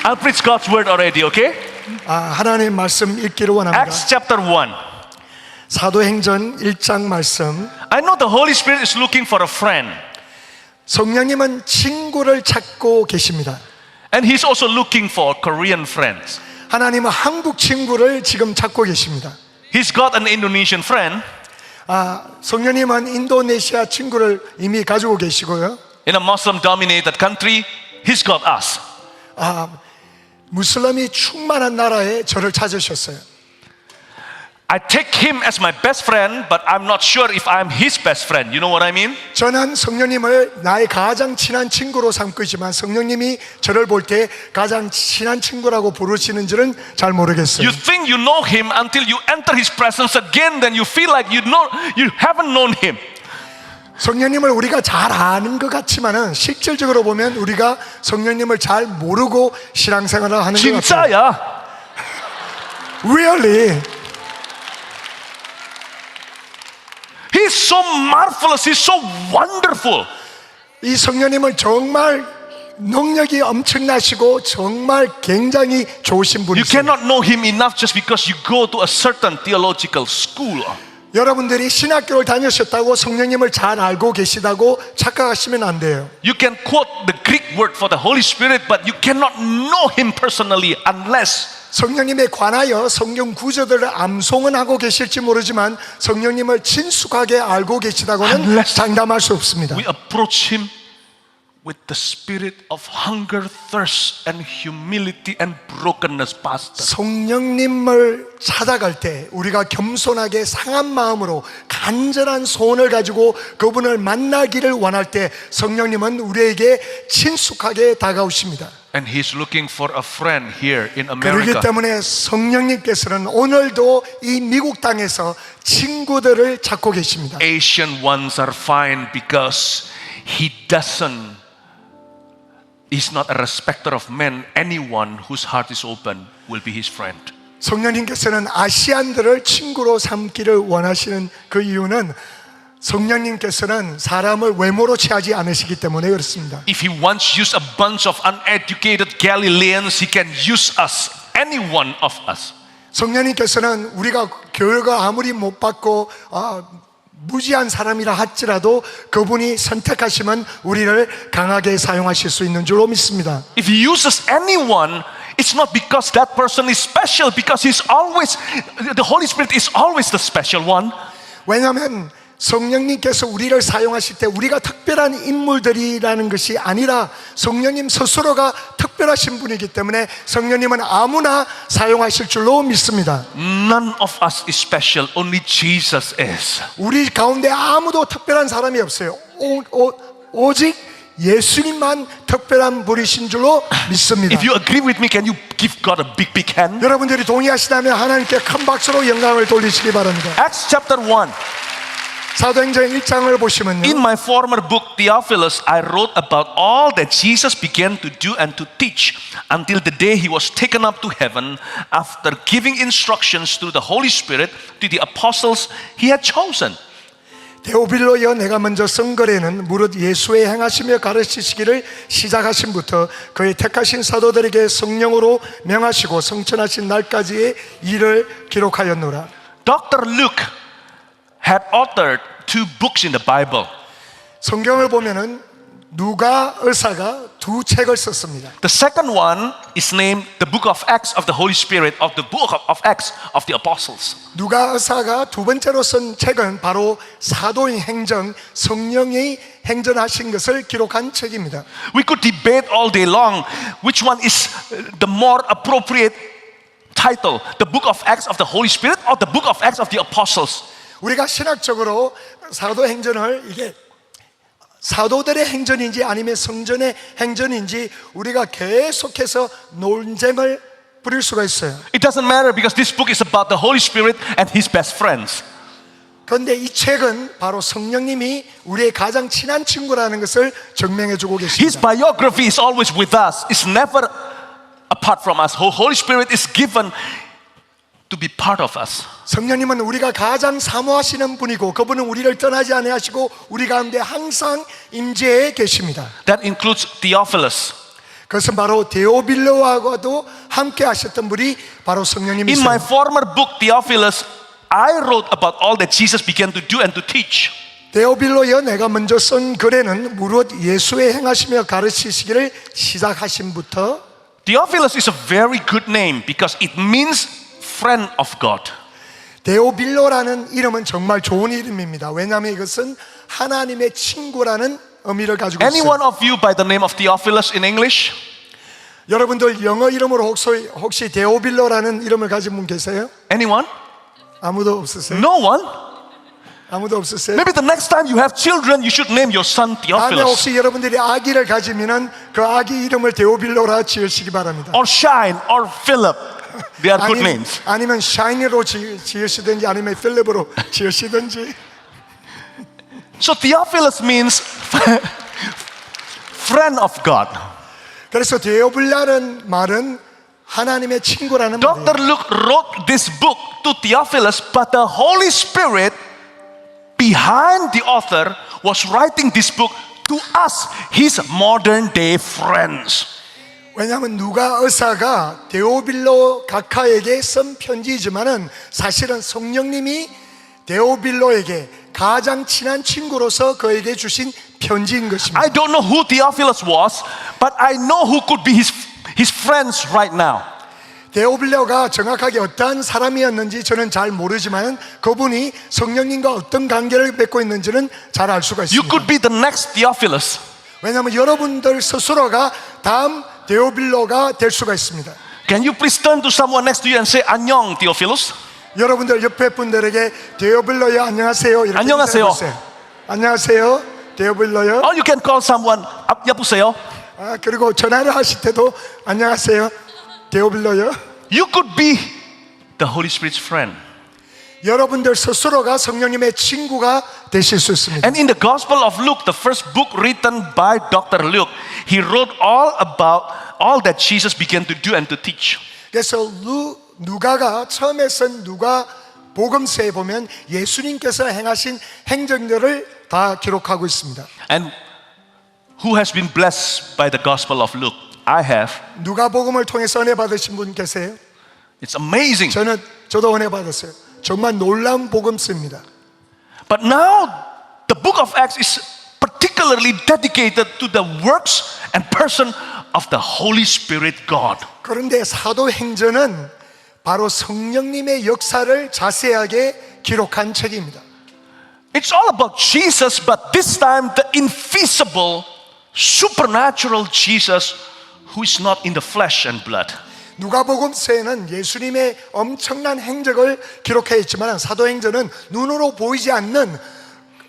I'll preach God's word already, okay? 하나님 말씀 읽기를 원합니다. Acts chapter 1. 사도행전 1장 말씀. I know the Holy Spirit is looking for a friend. 성령님은 친구를 찾고 계십니다. And He's also looking for Korean friends. 하나님은 한국 친구를 지금 찾고 계십니다. He's got an Indonesian friend. 성령님은 인도네시아 친구를 이미 가지고 계시고요. In a Muslim-dominated country, He's got us. 무슬림이 충만한 나라에 저를 찾으셨어요. I take him as my best friend, but I'm not sure if I'm his best friend. You know what I mean? 저는 성령님을 나의 가장 친한 친구로 삼고 있지만 성령님이 저를 볼 때 가장 친한 친구라고 부르시는지는 잘 모르겠어요. You think you know him until you enter his presence again, then you feel like you haven't known him. 성령님을 우리가 잘 아는 것 같지만은 실질적으로 보면 우리가 성령님을 잘 모르고 신앙생활을 하는 것 같아요. 진짜야. Really? He's so marvelous. He's so wonderful. 이 성령님은 정말 능력이 엄청나시고 정말 굉장히 좋으신 You 분이세요. cannot know him enough just because you go to a certain theological school. 여러분들이 신학교를 다니셨다고 성령님을 잘 알고 계시다고 착각하시면 안 돼요. You can quote the Greek word for the Holy Spirit, but you cannot know him personally unless 성령님에 관하여 성경 구절들을 암송은 하고 계실지 모르지만 성령님을 친숙하게 알고 계시다고는 장담할 수 없습니다. we approach him with the spirit of hunger, thirst, and humility and brokenness, Pastor. 성령님을 찾아갈 때 우리가 겸손하게 상한 마음으로 간절한 소원을 가지고 그분을 만나기를 원할 때 성령님은 우리에게 친숙하게 다가오십니다. And he's looking for a friend here in 그렇기 America. 때문에 성령님께서는 오늘도 이 미국 땅에서 친구들을 찾고 계십니다. Asian ones are fine because he's not a respecter of men. Anyone whose heart is open will be his friend. 성령님께서는 아시안들을 친구로 삼기를 원하시는 그 이유는 성령님께서는 사람을 외모로 취하지 않으시기 때문에 그렇습니다. If he wants to use a bunch of uneducated Galileans, he can use us, any one of us. 성령님께서는 우리가 교육을 아무리 못 받고 무지한 사람이라 할지라도 그분이 선택하시면 우리를 강하게 사용하실 수 있는 줄로 믿습니다. If he uses anyone, it's not because that person is special, because the Holy Spirit is always the special one. 왜냐하면 성령님께서 우리를 사용하실 때 우리가 특별한 인물들이라는 것이 아니라 성령님 스스로가 특별하신 분이기 때문에 성령님은 아무나 사용하실 줄로 믿습니다. None of us is special, only Jesus is. 우리 가운데 아무도 특별한 사람이 없어요. 오직 예수님만 특별한 분이신 줄로 믿습니다. If you agree with me, can you give God a big, big hand? 여러분들이 동의하시다면 하나님께 큰 박수로 영광을 돌리시기 바랍니다. Acts chapter 1. 사도행전 1장을 보시면요. In my former book, Theophilus, I wrote about all that Jesus began to do and to teach until the day he was taken up to heaven after giving instructions through the Holy Spirit to the apostles he had chosen. 데오빌로여, 내가 먼저 쓴 글에는 무릇 예수의 행하시며 가르치시기를 시작하신부터 그의 택하신 사도들에게 성령으로 명하시고 성천하신 날까지의 일을 기록하였노라. Dr. Luke had authored 2 books in the Bible. 성경을 보면은 누가 의사가 2 책을 썼습니다. The second one is named the Book of Acts of the Holy Spirit, of the Book of Acts of the Apostles. 누가 의사가 2번째로 쓴 책은 바로 사도의 행전, 성령이 행전하신 것을 기록한 책입니다. We could debate all day long which one is the more appropriate title, the Book of Acts of the Holy Spirit or the Book of Acts of the Apostles. 우리가 신학적으로 사도행전을 이게 사도들의 행전인지 아니면 성전의 행전인지 우리가 계속해서 논쟁을 부릴 수가 있어요. It doesn't matter because this book is about the Holy Spirit and his best friends. 그런데 이 책은 바로 성령님이 우리의 가장 친한 친구라는 것을 증명해주고 His 계십니다. biography is always with us. It's never apart from us. Holy Spirit is given to be part of us. 성령님은 우리가 가장 사모하시는 분이고 그분은 우리를 떠나지 아니하시고 우리 가운데 항상 임재해 계십니다. That includes Theophilus. 그것은 바로 데오빌로하고도 함께 하셨던 분이 바로 In 성령님이세요. my former book, Theophilus, I wrote about all that Jesus began to do and to teach. 데오빌로여 내가 먼저 쓴 글에는 무릇 예수의 행하시며 가르치시기를 시작하심부터 Theophilus is a very good name because it means friend of God. 데오빌로라는 이름은 정말 좋은 이름입니다. 왜냐하면 이것은 하나님의 친구라는 의미를 가지고 Any 있어요. one of you by the name of Theophilus in English? 여러분들 영어 이름으로 혹시 데오빌로라는 이름을 가진 분 계세요? Anyone? 아무도 없으세요? No one? 아무도 없으세요? Maybe the next time you have children, you should name your son 다음에 Theophilus. 혹시 여러분들이 아기를 가지면은 그 아기 이름을 데오빌로라 지으시기 바랍니다. Or Shine, or Philip. They are good names. 아니면 샤이니로 지으시든지 아니면 필립으로 지으시든지. So Theophilus means friend of God. 그래서 데오빌라는 말은 하나님의 친구라는 말이에요. Dr. Luke wrote this book to Theophilus, but the Holy Spirit behind the author was writing this book to us, his modern day friends. 왜냐하면 누가 의사가 데오빌로 각하에게 쓴 편지이지만은 사실은 성령님이 데오빌로에게 가장 친한 친구로서 그에게 주신 편지인 것입니다. I don't know who Theophilus was, but I know who could be his friends right now. 데오빌로가 정확하게 어떠한 사람이었는지 저는 잘 모르지만 그분이 성령님과 어떤 관계를 맺고 있는지는 잘 알 수가 You 있습니다. could be the next Theophilus. 왜냐하면 여러분들 스스로가 다음 데오빌로가 될 수가 있습니다. Can you please turn to someone next to you and say 안녕 Theophilus? 여러분들 옆에 분들에게 데오빌로요 안녕하세요 이렇게 안녕하세요. 인사해보세요. 안녕하세요 데오빌로요. Or you can call someone 여보세요. 그리고 전화를 하실 때도 안녕하세요 데오빌로요. You could be the Holy Spirit's friend. 여러분들 스스로가 성령님의 친구가 되실 수 있습니다. And in the Gospel of Luke, the first book written by Dr. Luke, he wrote all about all that Jesus began to do and to teach. 그래서 누가가 처음에 쓴 누가 복음서에 보면 예수님께서 행하신 행정들을 다 기록하고 있습니다. And who has been blessed by the Gospel of Luke? I have. 누가 복음을 통해서 은혜 받으신 분 계세요? It's amazing. 저도 은혜 받았어요. 정말 놀라운 복음서입니다. But now the book of Acts is particularly dedicated to the works and person of the Holy Spirit God. 그런데 사도행전은 바로 성령님의 역사를 자세하게 기록한 책입니다. It's all about Jesus, but this time the invisible, supernatural Jesus who is not in the flesh and blood. 누가복음서에는 예수님의 엄청난 행적을 기록해 있지만 사도행전은 눈으로 보이지 않는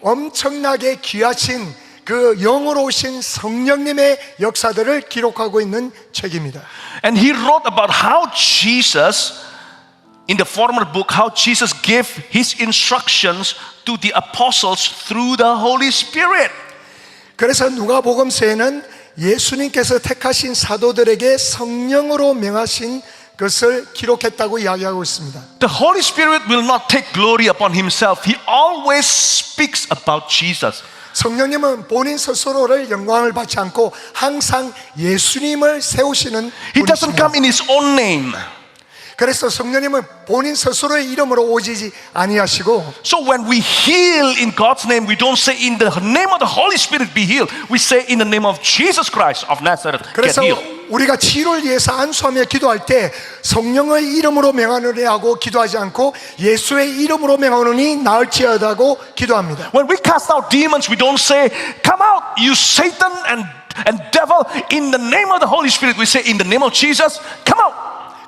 엄청나게 귀하신 그 영으로 오신 성령님의 역사들을 기록하고 있는 책입니다. And he wrote about how Jesus, in the former book, how Jesus gave his instructions to the apostles through the Holy Spirit. 그래서 누가복음서에는 예수님께서 택하신 사도들에게 성령으로 명하신 것을 기록했다고 이야기하고 있습니다. The Holy Spirit will not take glory upon himself. He always speaks about Jesus. 성령님은 본인 스스로를 영광을 받지 않고 항상 예수님을 세우시는 He doesn't 분이십니다. come in his own name. 그래서 성령님은 본인 스스로의 이름으로 오시지 아니하시고 So when we heal in God's name, we don't say in the name of the Holy Spirit be healed. We say in the name of Jesus Christ of Nazareth get 그래서 healed. 우리가 치료를 위해서 안수하며 기도할 때 성령의 이름으로 명하노니 하고 기도하지 않고 예수의 이름으로 명하노니 나을지어다고 기도합니다. When we cast out demons, we don't say, come out, you Satan and devil, in the name of the Holy Spirit. We say, in the name of Jesus, come out.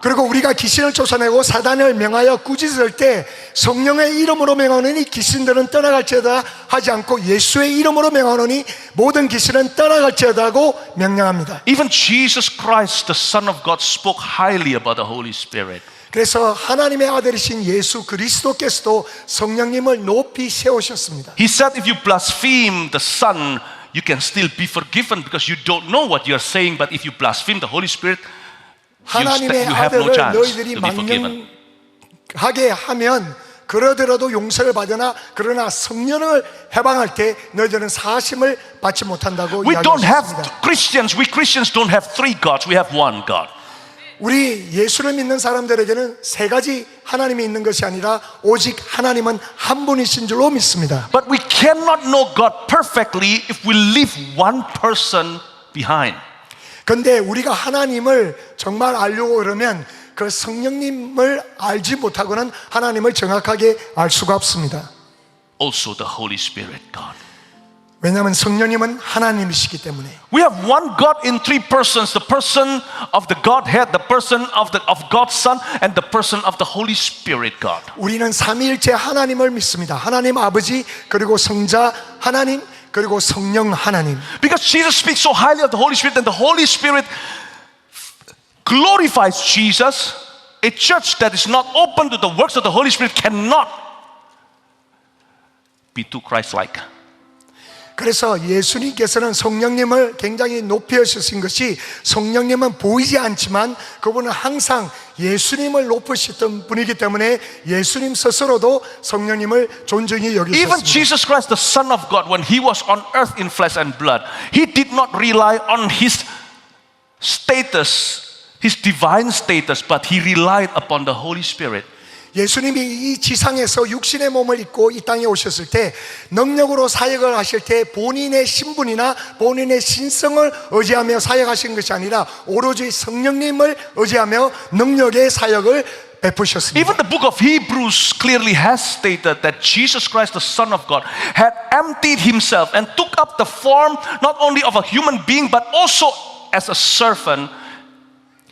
그리고 우리가 귀신을 쫓아내고 사단을 명하여 꾸짖을 때 성령의 이름으로 명하노니 귀신들은 떠나갈지어다 하지 않고 예수의 이름으로 명하노니 모든 귀신은 떠나갈지어다고 명령합니다. Even Jesus Christ, the Son of God, spoke highly about the Holy Spirit. 그래서 하나님의 아들이신 예수 그리스도께서도 성령님을 높이 세우셨습니다. He said, if you blaspheme the Son, you can still be forgiven because you don't know what you are saying. But if you blaspheme the Holy Spirit, 하나님의 you have no 아들을 chance 너희들이 to be forgiven. 망령하게 하면 그러더라도 용서를 받으나 그러나 성령을 해방할 때 너희들은 사심을 받지 못한다고 We don't have 이야기하셨습니다. We Christians don't have three gods. We have one God. 우리 예수를 믿는 사람들에게는 세 가지 하나님이 있는 것이 아니라 오직 하나님은 한 분이신 줄로 믿습니다. But we cannot know God perfectly if we leave one person behind. 그런데 우리가 하나님을 정말 알려고 그러면 그 성령님을 알지 못하고는 하나님을 정확하게 알 수가 없습니다. Also the Holy Spirit God. 왜냐하면 성령님은 하나님이시기 때문에. We have one God in three persons: the person of the Godhead, the person of God's Son, and the person of the Holy Spirit God. 우리는 삼위일체 하나님을 믿습니다. 하나님 아버지 그리고 성자 하나님 그리고 성령 하나님. Because Jesus speaks so highly of the Holy Spirit, and the Holy Spirit glorifies Jesus. A church that is not open to the works of the Holy Spirit cannot be too Christ-like. 그래서 예수님께서는 성령님을 굉장히 높이 하신 것이 성령님은 보이지 않지만 그분은 항상 예수님을 높으셨던 분이기 때문에 예수님 스스로도 성령님을 존중히 Even 여기셨습니다. Jesus Christ, the Son of God, when He was on earth in flesh and blood, He did not rely on His status, His divine status, but He relied upon the Holy Spirit. 예수님이 이 지상에서 육신의 몸을 입고 이 땅에 오셨을 때 능력으로 사역을 하실 때 본인의 신분이나 본인의 신성을 의지하며 사역하신 것이 아니라 오로지 성령님을 의지하며 능력의 사역을 베푸셨습니다. Even the book of Hebrews clearly has stated that Jesus Christ, the Son of God, had emptied Himself and took up the form not only of a human being but also as a servant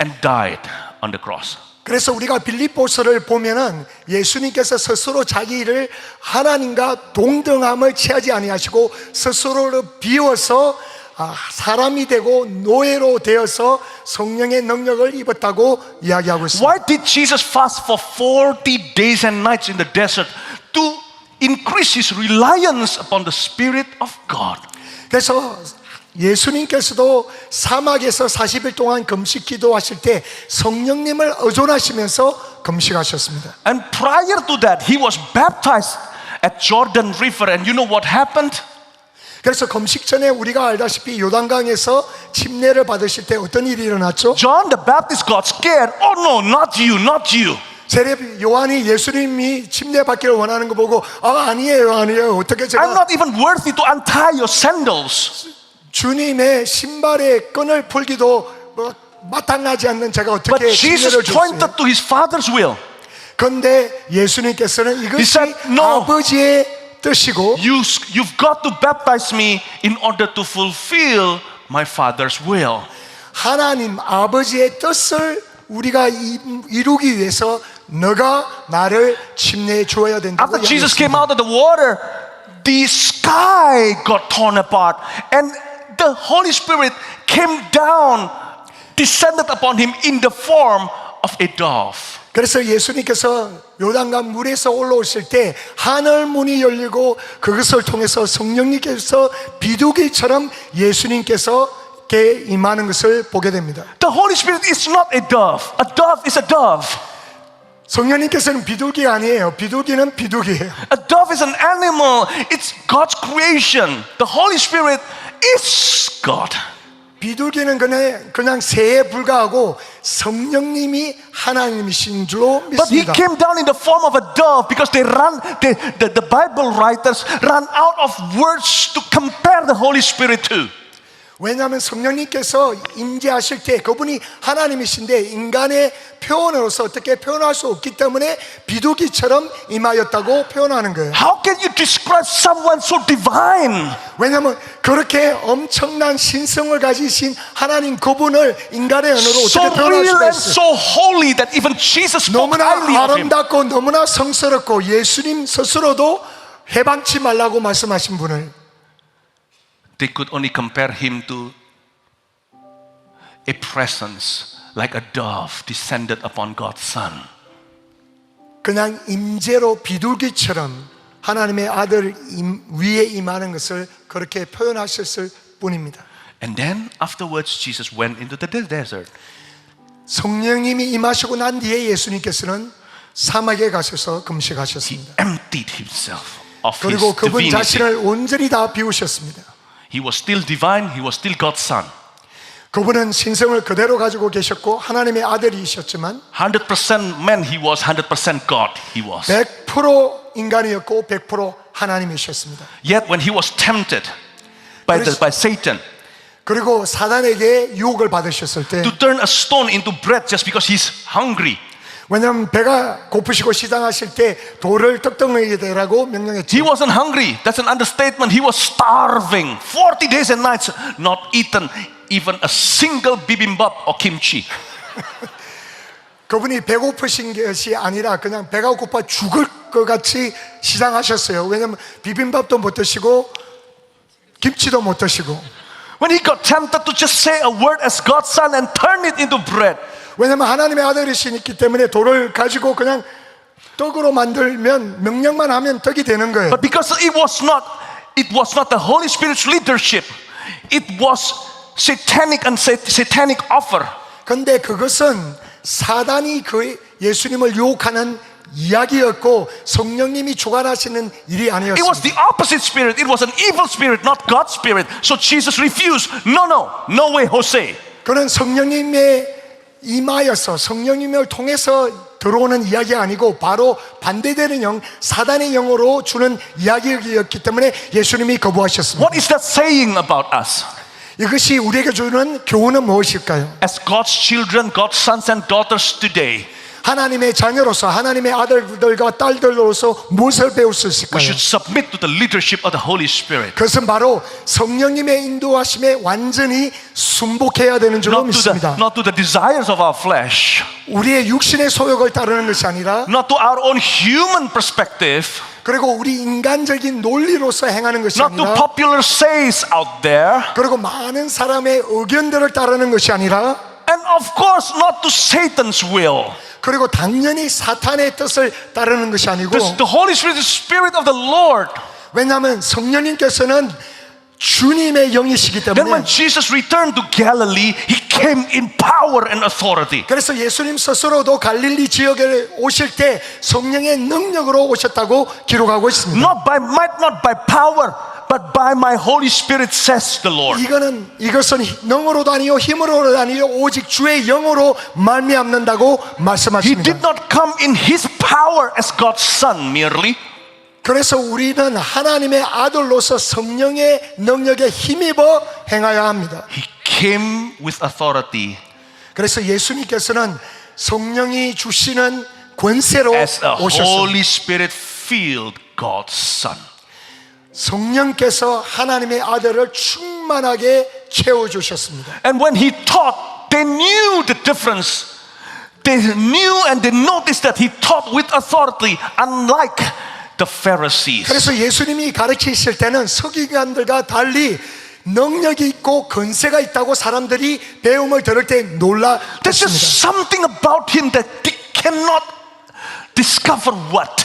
and died on the cross. 그래서 우리가 빌립보서를 보면은 예수님께서 스스로 자기 일을 하나님과 동등함을 취하지 아니하시고 스스로를 비워서 사람이 되고 노예로 되어서 성령의 능력을 입었다고 이야기하고 있습니다. Why did Jesus fast for 40 days and nights in the desert? To increase His reliance upon the Spirit of God. 그래서 예수님께서도 사막에서 40일 동안 금식 기도하실 때 성령님을 의존하시면서 금식하셨습니다. And prior to that, He was baptized at Jordan River. And you know what happened? 그래서 금식 전에 우리가 알다시피 요단강에서 침례를 받으실 때 어떤 일이 일어났죠? John the Baptist got scared. Oh no, not you, not you. 세례 요한이 예수님이 침례 받기를 원하는 거 보고 아니에요 어떻게 I'm 제가 not even worthy to untie your sandals. 주님의 신발의 끈을 풀기도 마땅하지 않는 제가 But 어떻게 Jesus 침례를 줬어요? pointed to His Father's will. 그런데 예수님께서는 He 이것이 said, "No. 아버지의 뜻이고 You've got to baptize me in order to fulfill my Father's will. 하나님 아버지의 뜻을 우리가 이루기 위해서 너가 나를 침례해 주어야 된다고 After Jesus came 이야기했습니다. out of the water, the sky got torn apart, and the Holy Spirit came down, descended upon Him in the form of a dove. 그래서 예수님께서 요단강 물에서 올라오실 때 하늘 문이 열리고 그것을 통해서 성령님께서 비둘기처럼 예수님께서 게 임하는 것을 보게 됩니다. The Holy Spirit is not a dove. A dove is a dove. 성령님께서는 비둘기가 아니에요. 비둘기는 비둘기예요. A dove is an animal. It's God's creation. The Holy Spirit is God. 비둘기는 그냥 새에 불과하고 성령님이 하나님이신 줄로 But He 믿습니다. came down in the form of a dove because the Bible writers ran out of words to compare the Holy Spirit to. 왜냐하면 성령님께서 임재하실 때 그분이 하나님이신데 인간의 표현으로서 어떻게 표현할 수 없기 때문에 비둘기처럼 임하였다고 표현하는 거예요. How can you describe someone so divine? 왜냐하면 그렇게 엄청난 신성을 가지신 하나님 그분을 인간의 언어로 So 어떻게 표현할 real 수가 and 있어요? so holy that even Jesus spoke 너무나 highly of Him. 아름답고 너무나 성스럽고 예수님 스스로도 해방치 말라고 말씀하신 분을 They could only compare Him to a presence like a dove descended upon God's Son. 그냥 임재로 비둘기처럼 하나님의 아들 위에 임하는 것을 그렇게 표현하셨을 뿐입니다. And then afterwards Jesus went into the desert. 성령님이 임하시고 난 뒤에 예수님께서는 사막에 가셔서 금식하셨습니다. Emptied himself of 그리고 his 그분 divinity. 자신을 온전히 다 비우셨습니다. He was still divine. He was still God's son. 그분은 신성을 그대로 가지고 계셨고 하나님의 아들이셨지만 100% man he was, 100% God he was. 100% 인간이었고 100% 하나님이셨습니다. Yet when he was tempted by Satan 그리고 사단에게 유혹을 받으셨을 때 to turn a stone into bread just because he's hungry, 왜냐하면 배가 고프시고 시장하실 때 돌을 떡덩이에 대라고 he 명령했죠. wasn't hungry. That's an understatement. He was starving. 40 days and nights not eaten even a single bibimbap or kimchi. 그분이 배고프신 것이 아니라 그냥 배가 고파 죽을 것 같이 시장하셨어요. 왜냐하면 비빔밥도 못 드시고 김치도 못 드시고. When he got tempted to just say a word as God's son and turn it into bread, 왜냐하면 하나님의 아들이시기 때문에 돌을 가지고 그냥 떡으로 만들면 명령만 하면 떡이 되는 거예요. but because it was not the Holy Spirit's leadership, it was satanic and satanic offer. 근데 그것은 사단이 그 예수님을 유혹하는 이야기였고 성령님이 주관하시는 일이 It was 아니었습니다. the opposite spirit. It was an evil spirit, not God's spirit. So Jesus refused. No way, Jose. 그는 성령님의 임하여서 성령님을 통해서 들어오는 이야기 아니고 바로 반대되는 영, 사단의 영으로 주는 이야기였기 때문에 예수님이 거부하셨습니다. What is that saying about us? 이것이 우리에게 주는 교훈은 무엇일까요? As God's children, God's sons and daughters today, 하나님의 자녀로서 하나님의 아들들과 딸들로서 무엇을 배울 수 we 있을까요? should submit to the leadership of the Holy Spirit. 그것은 바로 성령님의 인도하심에 완전히 순복해야 되는 줄로 믿습니다. Not to the desires of our flesh, 우리의 육신의 소욕을 따르는 것이 아니라 not to our own human perspective, 그리고 우리 인간적인 논리로서 행하는 것이 not to 아니라 popular says out there, 그리고 많은 사람의 의견들을 따르는 것이 아니라 and of course not to Satan's will. 그리고 당연히 사탄의 뜻을 따르는 것이 아니고 The Holy Spirit is the Spirit of the Lord. 왜냐하면 성령님께서는 주님의 영이시기 Then 때문에 when Jesus returned to Galilee, He came in power and authority. 그래서 예수님 스스로도 갈릴리 지역에 오실 때 성령의 능력으로 오셨다고 기록하고 있습니다. Not by might, not by power, but by my Holy Spirit, says the Lord. 이것은 능으로도 아니요 힘으로도 아니요 오직 주의 영으로 말미암는다고 He 말씀하십니다. did not come in His power as God's Son merely. 그래서 우리는 하나님의 아들로서 성령의 능력에 힘입어 행하여야 합니다. He came with authority 그래서 예수님께서는 성령이 주시는 권세로 as a 오셨습니다. Holy Spirit filled God's Son. 성령께서 하나님의 아들을 충만하게 채워주셨습니다. And when He taught, they knew the difference. They knew and they noticed that He taught with authority, unlike the Pharisees. 그래서 예수님이 가르치실 때는 서기관들과 달리 능력이 있고 권세가 있다고 사람들이 배움을 들을 때 There's just 놀랐습니다. something about Him that they cannot discover what.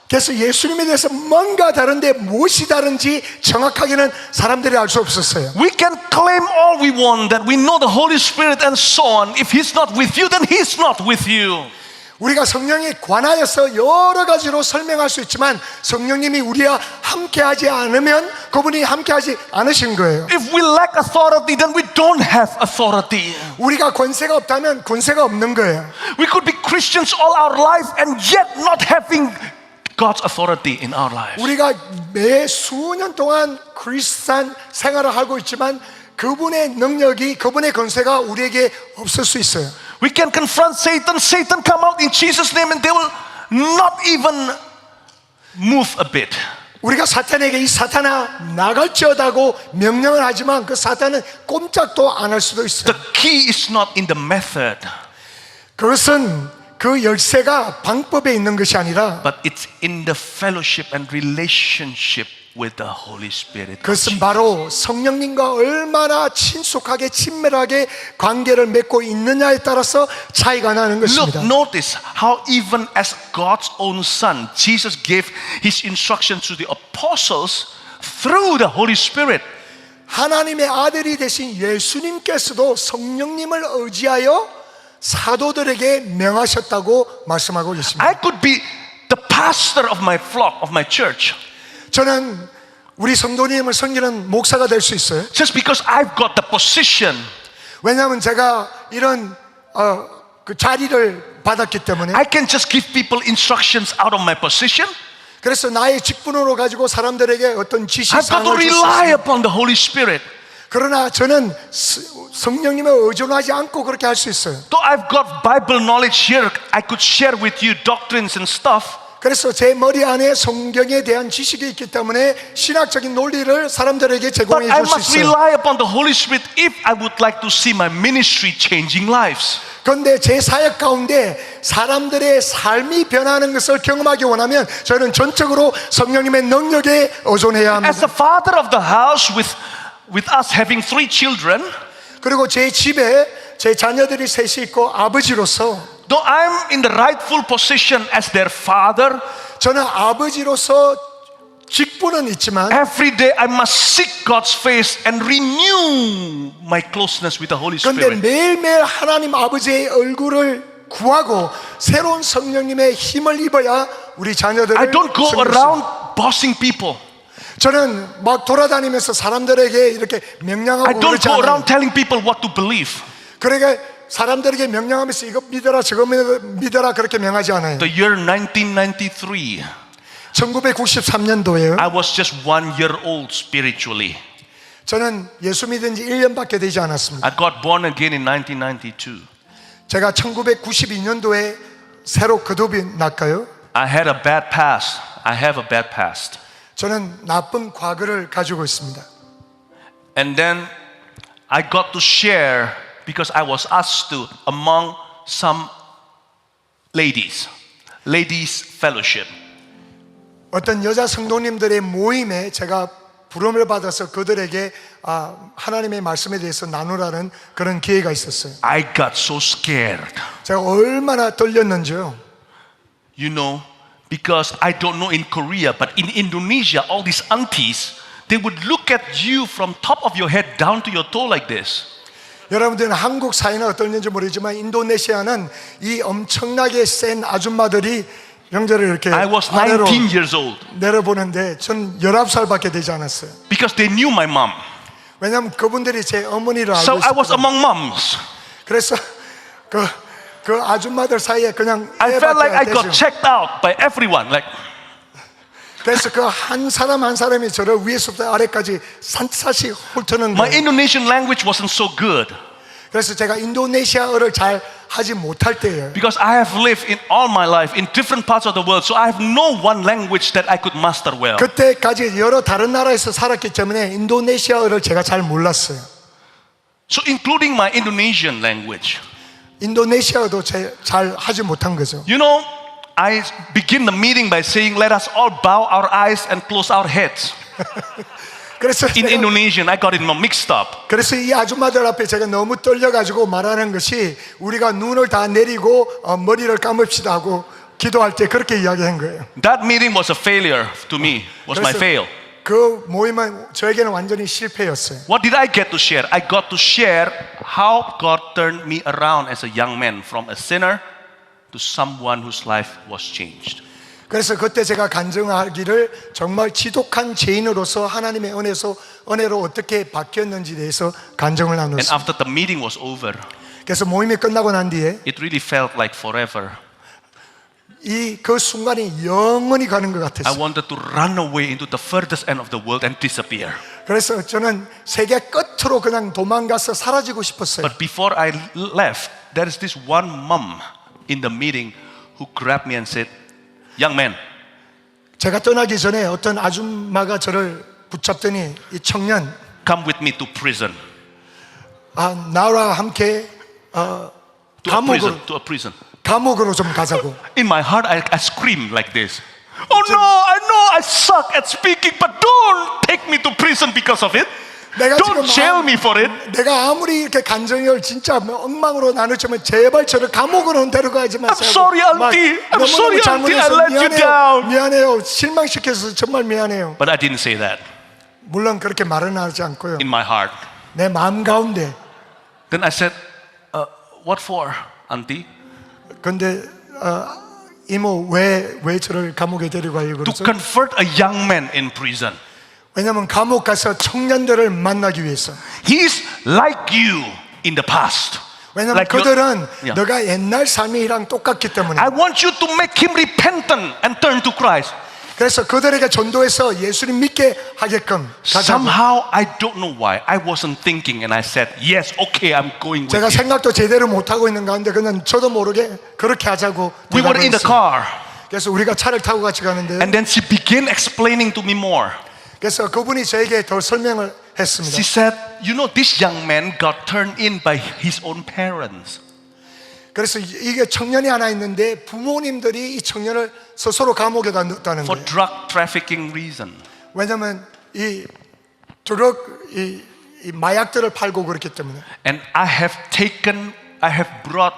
그래서 예수님에 대해서 뭔가 다른데 무엇이 다른지 정확하게는 사람들이 알 수 없었어요. We can claim all we want, that we know the Holy Spirit and so on. If He's not with you, then He's not with you. 우리가 성령에 관하여서 여러 가지로 설명할 수 있지만 성령님이 우리와 함께하지 않으면 그분이 함께하지 않으신 거예요. If we lack authority, then we don't have authority. 우리가 권세가 없다면 권세가 없는 거예요. We could be Christians all our life and yet not having God's authority in our lives. 우리가 매 수년 동안 크리스찬 생활을 하고 있지만 그분의 능력이 그분의 권세가 우리에게 없을 수 있어요. We can confront Satan. Satan come out in Jesus' name and they will not even move a bit. 우리가 사탄에게 이 사탄아 나갈지어다고 명령을 하지만 그 사탄은 꼼짝도 안 할 수도 있어요. The key is not in the method, 그것은 그 열쇠가 방법에 있는 것이 아니라 but it's in the fellowship and relationship with the Holy Spirit. 그것은 바로 성령님과 얼마나 친숙하게 친밀하게 관계를 맺고 있느냐에 따라서 차이가 나는 Look, 것입니다. notice how even as God's own Son, Jesus gave His instructions to the apostles through the Holy Spirit. 하나님의 아들이 되신 예수님께서도 성령님을 의지하여 사도들에게 명하셨다고 말씀하고 있습니다. I could be the pastor of my flock, of my church, 저는 우리 성도님을 섬기는 목사가 될 수 있어요. just because I've got the position. 왜냐하면 제가 이런 그 자리를 받았기 때문에. I can just give people instructions out of my position. 그래서 나의 직분으로 가지고 사람들에게 어떤 I've got to 지시사항을 줄 수 rely 있어요. upon the Holy Spirit. 그러나 저는 성령님에 의존하지 않고 그렇게 할 수 있어요. Though I've got Bible knowledge here, I could share with you doctrines and stuff. 그래서 제 머리 안에 성경에 대한 지식이 있기 때문에 신학적인 논리를 사람들에게 But 제공해 I 줄 수 must 있어요. rely upon the Holy Spirit if I would like to see my ministry changing lives. 그런데 제 사역 가운데 사람들의 삶이 변하는 것을 경험하기 원하면 저는 전적으로 성령님의 능력에 의존해야 As the 합니다. father of the house with us having 3 children, 그리고 제 집에 제 자녀들이 셋이 있고 아버지로서 though I'm in the rightful position as their father, 저는 아버지로서 직분은 있지만 every day I must seek God's face and renew my closeness with the Holy 그런데 Spirit. 매일매일 하나님 아버지의 얼굴을 구하고 새로운 성령님의 힘을 입어야 우리 자녀들을 I don't go 섬길 수 around bossing people. 저는 막 돌아다니면서 사람들에게 이렇게 I 명령하고 don't 그러지 go 않아요. around telling people what to believe. 그러니까 사람들에게 명령하면서 이거 믿어라 저거 믿어라 그렇게 명하지 않아요. The year 1993, 1993년도에요. I was just 1 year old spiritually. 저는 예수 믿은 지 1년밖에 되지 않았습니다. I got born again in 1992. 제가 1992년도에 새로 거듭이 났고요. I had a bad past. I have a bad past. 저는 나쁜 과거를 가지고 있습니다. And then I got to share because I was asked to among some ladies fellowship. 어떤 여자 성도님들의 모임에 제가 부름을 받아서 그들에게 하나님의 말씀에 대해서 나누라는 그런 기회가 있었어요. I got so scared. 제가 얼마나 떨렸는지요. You know, because I don't know in Korea, but in Indonesia, all these aunties, they would look at you from top of your head down to your toe like this. 여러분들은 한국 사회는 어떨는지 모르지만 인도네시아는 이 엄청나게 센 아줌마들이 형제를 이렇게 I was 아래로 19 years old 내려보는데 전 19살밖에 되지 않았어요. because they knew my mom. 왜냐하면 그분들이 제 어머니를 So 알고 I was 있었거든요. among moms. 그래서 그 아줌마들 사이에 그냥 I felt like I 애밖에 안 got 되죠. checked out by everyone. Like, 그래서 그 한 사람 한 사람이 저를 위에서부터 아래까지 산사시 훑어는 my 거예요. Indonesian language wasn't so good 그래서 제가 인도네시아어를 잘 하지 못할 때예요. because I have lived in all my life in different parts of the world. So I have no one language that I could master well. 그때까지 여러 다른 나라에서 살았기 때문에 인도네시아어를 제가 잘 몰랐어요. So including my Indonesian language. 인도네시아어도 잘 하지 못한 거죠. You know, I begin the meeting by saying, let us all bow our eyes and close our heads. 그래서 In 제가, Indonesian, I got it mixed up. 그래서 이 아줌마들 앞에 제가 너무 떨려가지고 말하는 것이 우리가 눈을 다 내리고 머리를 감읍시다 하고 기도할 때 그렇게 이야기한 거예요. That meeting was a failure to me, was my 그래서 fail. 그 모임은 저에게는 완전히 실패였어요. What did I get to share? I got to share how God turned me around as a young man from a sinner to someone whose life was changed. 그래서 그때 제가 간증하기를 정말 지독한 죄인으로서 하나님의 은혜로 어떻게 바뀌었는지에 대해서 간증을 And 나눴어요. after the meeting was over, 그래서 모임이 끝나고 난 뒤에 it really felt like forever. 그 순간이 영원히 가는 것 I 같았어요. wanted to run away into the furthest end of the world and disappear. 그래서 저는 세계 끝으로 그냥 도망가서 사라지고 싶었어요. But before I left, there is this one mom in the meeting who grabbed me and said, young man, 제가 떠나기 전에 어떤 아줌마가 저를 붙잡더니 이 청년, come with me to prison. 나와 함께 To a prison. 감옥으로 좀 가자고. In my heart, I screamed like this. Oh no, I know I suck at speaking, but don't take me to prison because of it. 내가 Don't 지금 jail me for it. 내가 아무리 이렇게 간증을 진짜 엉망으로 나누지만 제발 저를 감옥으로 데려가지 마세요. I'm sorry, auntie. I'm sorry, auntie. I let you down. 미안해요. 실망시켜서 정말 미안해요. But I didn't say that 물론 그렇게 말은 하지 않고요. in my heart. 내 마음 가운데 Then I said, what for, auntie, 근데 이모 왜 저를 감옥에 데리고 가려고 to 그러죠? convert a young man in prison. 왜냐하면 감옥 가서 청년들을 만나기 위해서. He is like you in the past. 왜냐하면 Like your- 그들은 Yeah. 너가 옛날 삶이랑 똑같기 때문에. I want you to make him repentant and turn to Christ. 그래서 그들에게 전도해서 예수님 믿게 하게끔 가자고. Somehow, I don't know why, I wasn't thinking and I said, yes, okay, I'm going with 제가 you. 생각도 제대로 못하고 있는 가운데 그냥 저도 모르게 그렇게 하자고 We were in the 대답을 했어요. car 그래서 우리가 차를 타고 같이 가는데 and then she began explaining to me more. 그래서 그분이 저에게 더 설명을 했습니다. She said, you know, this young man got turned in by his own parents. 그래서 이게 청년이 하나 있는데 부모님들이 이 청년을 스스로 감옥에다 넣었다는 For 거예요. drug trafficking reason. 왜냐하면 이 드럭 이 마약들을 팔고 그렇기 때문에. And I have brought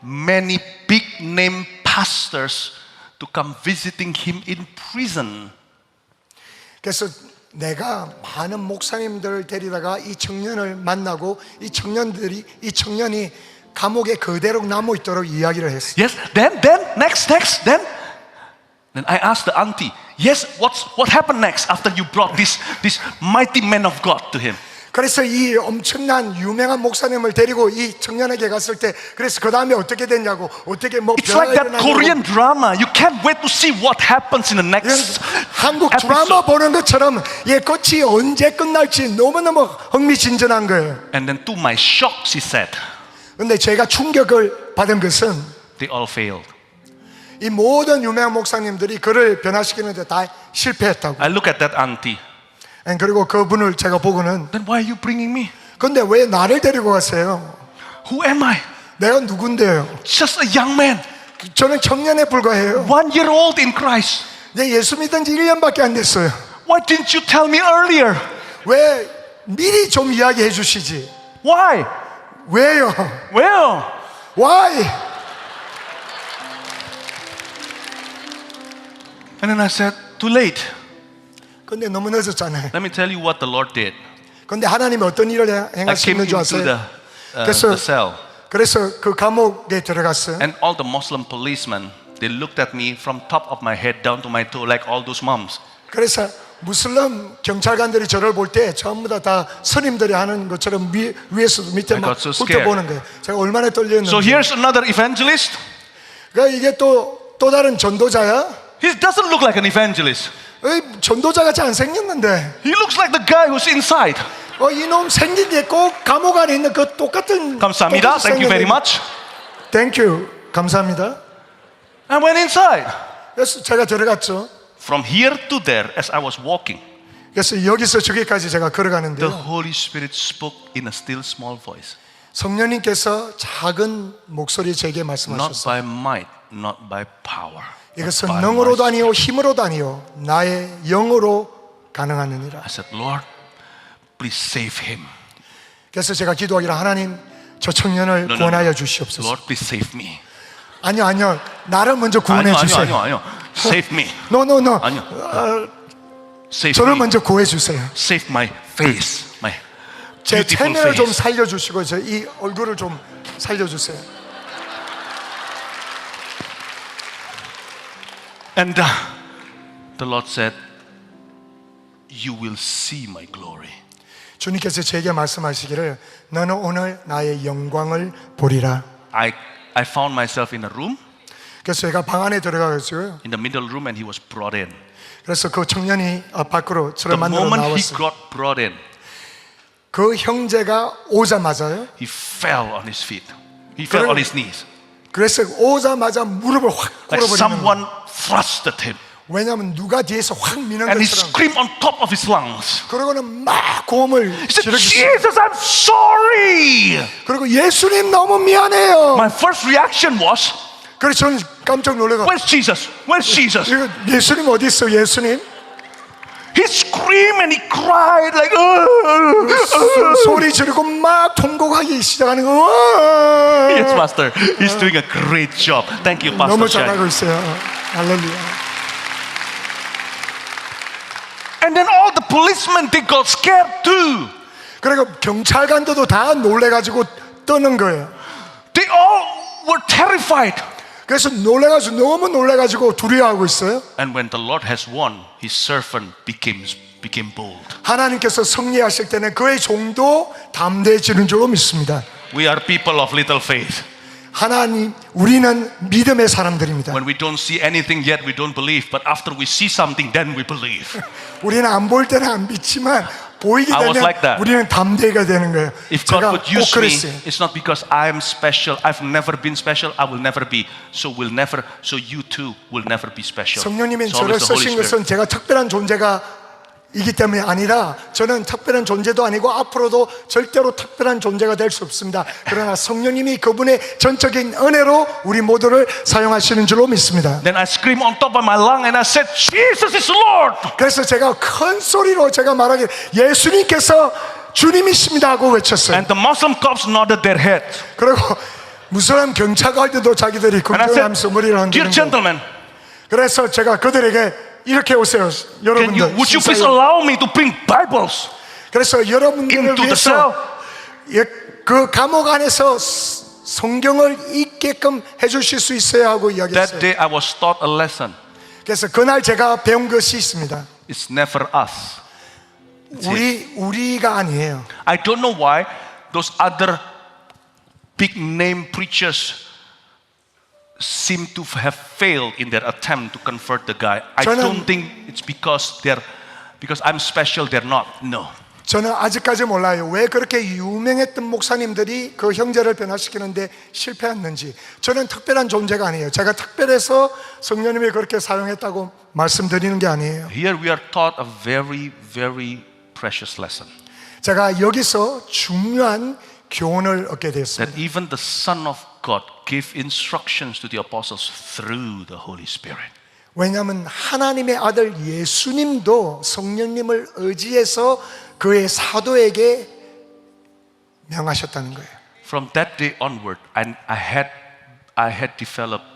many big name pastors to come visiting him in prison. 그래서 내가 많은 목사님들을 데리다가 이 청년을 만나고 이 청년이 감옥에 그대로 남아 있도록 이야기를 했어요. Yes, then, next, then I asked the auntie, yes, what happened next after you brought this mighty man of God to him? 그래서 이 엄청난 유명한 목사님을 데리고 이 청년에게 갔을 때 그래서 그 다음에 어떻게 됐냐고 어떻게 뭐 It's like that 변화가 Korean 일어나냐고 drama. You can't wait to see what happens in the next 한국 episode. 드라마 보는 것처럼 이 끝이 언제 끝날지 너무너무 흥미진진한 거예요. And then to my shock, she said, 근데 제가 충격을 받은 것은 they all failed. 이 모든 유명한 목사님들이 그를 변화시키는데 다 실패했다고. I look at that auntie. 그리고 그분을 제가 보고는 Then why are you bringing me? 근데 왜 나를 데리고 갔어요? Who am I? 내가 누군데요? Just a young man, 저는 청년에 불과해요. 1 year old in Christ. 내 예수 믿은 지 1년밖에 안 됐어요. Why didn't you tell me earlier? 왜 미리 좀 이야기해 주시지? Why? 왜요? Well, Why? and then I said, too late. 근데 너무 늦었잖아요. Let me tell you what the Lord did. 근데 하나님이 어떤 일을 I 행하시는 came 줄 into 아세요? the cell, 그래서 그 감옥에 들어갔어요. and all the Muslim policemen, they looked at me from top of my head down to my toe, like all those moms. 그래서 무슬림 경찰관들이 저를 볼 때 전부 다 스님들이 하는 것처럼 위에서 밑에 I 막 got so scared. 훑어보는 거예요. 제가 얼마나 떨렸는지. So here's another evangelist. 그러니까 이게 또 다른 전도자야? He doesn't look like an evangelist. 전도자 같이 안 생겼는데 He looks like the guy who's inside. 이놈 생긴 게 꼭 감옥 안에 있는 그 똑같은 감사합니다. 똑같이 Thank you very 생겼는데. much. Thank you. 감사합니다. I went inside. 그래서 제가 들어갔죠. From here to there, as I was walking, 그래서 여기서 저기까지 제가 the 걸어가는데요. Holy Spirit spoke in a still small voice. 성령님께서 작은 목소리 제게 Not 말씀하셨어요. by might, not by power. but 이것은 by 능으로도 my 아니요 힘으로도 아니요 나의 영으로 가능한 일이라. I said, Lord, please save him. 그래서 제가 기도하기를 하나님 저 청년을 구원하여 주시옵소서. Lord, please save me. 아니요 나를 먼저 구원해 아니요, 주세요. 아니요. Save me. No. 아니요. Save 저를 me. 먼저 구해 주세요. Save my face, my 제 beautiful 체면을 좀 face. 살려주시고 제 이 얼굴을 좀 살려주세요. And the Lord said, you will see my glory. 주님께서 제게 말씀하시기를 너는 오늘 나의 영광을 보리라. I found myself in a room, 그래서 제가 방 안에 들어가가지고요. in the middle room, and he was brought in. 그래서 그 청년이 밖으로 저를 The 만나러 moment he 나왔어요. got brought in, 그 형제가 오자마자요. he fell on his feet. He fell on his knees. 그래서 오자마자 무릎을 확 Like 꿇어버리는 거예요. someone thrusted him. 왜냐하면 누가 뒤에서 확 미는 And he 것처럼. screamed on top of his lungs. 그러고는 막 고음을 He said, 지르겠어요. Jesus, I'm sorry. 그리고 예수님 너무 미안해요. My first reaction was, 그래서 저는 깜짝 놀래가. where's Jesus? Where's Jesus? 이거 예수님 어디 있어? 예수님? He screamed and he cried like, 소리 지르고 막 통곡하기 시작하는 거. Yes, Pastor. He's doing a great job. Thank you, 너무 Pastor Shai. 잘하고 있어요. 할렐루야. And then all the policemen, they got scared too. 그리고 경찰관들도 다 놀래가지고 떠는 거예요. They all were terrified. 그래서 너무 놀라가지고 두려워하고 있어요. And when the Lord has won, his servant became bold. 하나님께서 승리하실 때는 그의 종도 담대해지는 줄로 믿습니다. We are people of little faith. 하나님, 우리는 믿음의 사람들입니다. When we don't see anything yet, we don't believe. But after we see something, then we believe. 우리는 안 볼 때는 안 믿지만 보이게 I was 되면 like that. 우리는 담대가 되는 거예요. If God 제가 would 꼭 use me, 그랬어요. it's not because I'm special. I've never been special. I will never be. So you too will never be special. 성령님이 It's 저를 always the Holy 쓰신 Spirit. 것은 제가 특별한 존재가 이기 때문에 아니라 저는 특별한 존재도 아니고 앞으로도 절대로 특별한 존재가 될 수 없습니다. 그러나 성령님이 그분의 전적인 은혜로 우리 모두를 사용하시는 줄로 믿습니다. Then I screamed on top of my lung and I said, Jesus is Lord. 그래서 제가 큰 소리로 제가 말하길 예수님께서 주님이십니다 하고 외쳤어요. And the Muslim cops nodded their heads. 그리고 무슬림 경찰관들도 자기들이 And I 긍정하면서 머리를 said, Dear 흔드는 거예요. gentlemen, 그래서 제가 그들에게 이렇게 오세요, 여러분들. would you please 신사역. allow me to bring Bibles 그래서 여러분들을 into the 위해서 cell? 그 감옥 안에서 성경을 읽게끔 해주실 수 있어야 하고 That 이야기했어요. day I was taught a lesson. 그래서 그날 제가 배운 것이 있습니다. It's never us. 우리가 아니에요. I don't know why those other big name preachers seem to have failed in their attempt to convert the guy. I 저는- don't think it's because I'm special, they're not. No. 저는 아직까지 몰라요. 왜 그렇게 유명했던 목사님들이 그 형제를 변화시키는데 실패했는지. 저는 특별한 존재가 아니에요. 제가 특별해서 성령님이 그렇게 사용했다고 말씀드리는 게 아니에요. Here we are taught a very, very precious lesson. 제가 여기서 중요한 교훈을 얻게 되었습니다. That even the Son of God gave instructions to the apostles through the Holy Spirit. 왜냐하면 하나님의 아들 예수님도 성령님을 의지해서 그의 사도에게 명하셨다는 거예요. From that day onward, I have developed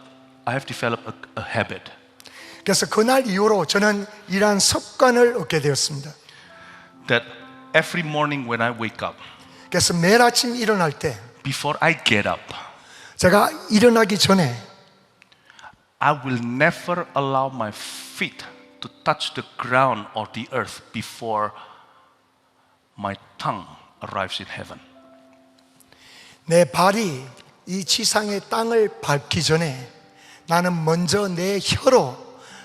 a habit. 그래서 그날 이후로 저는 이러한 습관을 얻게 되었습니다. That every morning when I wake up, 그래서 매일 아침 일어날 때 before I get up, 제가 일어나기 전에 I will never allow my feet to touch the ground or the earth before my tongue arrives in heaven. 내 발이 이 지상의 땅을 밟기 전에 나는 먼저 내 혀로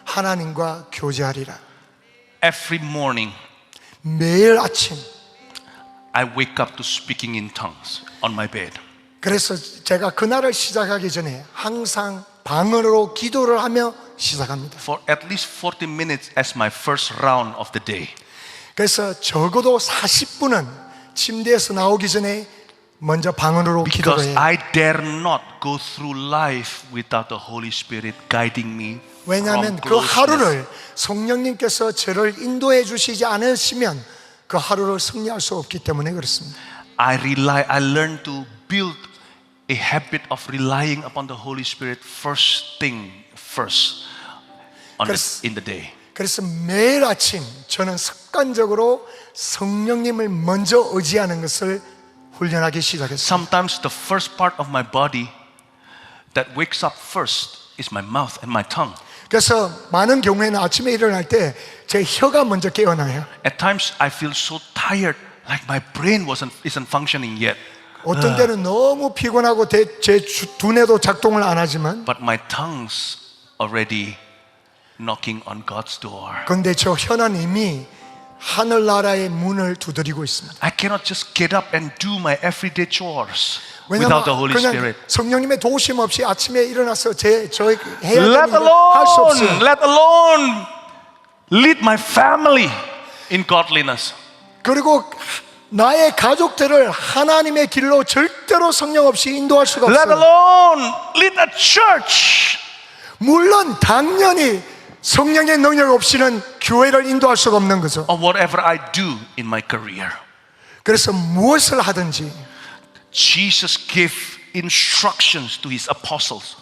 하나님과 교제하리라. Every morning, 매일 아침. I wake up to speaking in tongues on my bed. 그래서 제가 그날을 시작하기 전에 항상 방언으로 기도를 하며 시작합니다. For at least 40 minutes as my first round of the day. 그래서 적어도 40분은 침대에서 나오기 전에 먼저 방언으로 기도를 Because 해요. I dare not go through life without the Holy Spirit guiding me 왜냐하면 from 그 closeness. 하루를 성령님께서 저를 인도해 주시지 않으시면 그 하루를 승리할 수 없기 때문에 그렇습니다. I learned to build a habit of relying upon the Holy Spirit first in the day. 그래서 매일 아침 저는 습관적으로 성령님을 먼저 의지하는 것을 훈련하기 시작했습니다. Sometimes the first part of my body that wakes up first is my mouth and my tongue. 그래서 많은 경우에는 아침에 일어날 때 제 혀가 먼저 깨어나요. At times I feel so tired, like my brain isn't functioning yet. 어떤 때는 너무 피곤하고 제 두뇌도 작동을 안 하지만 But my tongue's already knocking on God's door. 그런데 저 혀는 이미 하늘나라의 문을 두드리고 있습니다. I cannot just get up and do my everyday chores without the 왜냐하면 Holy 그냥 Spirit. 성령님의 도우심 없이 아침에 일어나서 저 해야 되는 Let 일을 할 수 없어요. alone lead my family in godliness. 그리고 나의 가족들을 하나님의 길로 절대로 성령 없이 인도할 수가 Let 없어요. alone lead a church. 물론 당연히 성령의 능력 없이는 교회를 인도할 수가 없는 거죠. Or whatever I do in my career. 그래서 무엇을 하든지 Jesus gave instructions to his apostles.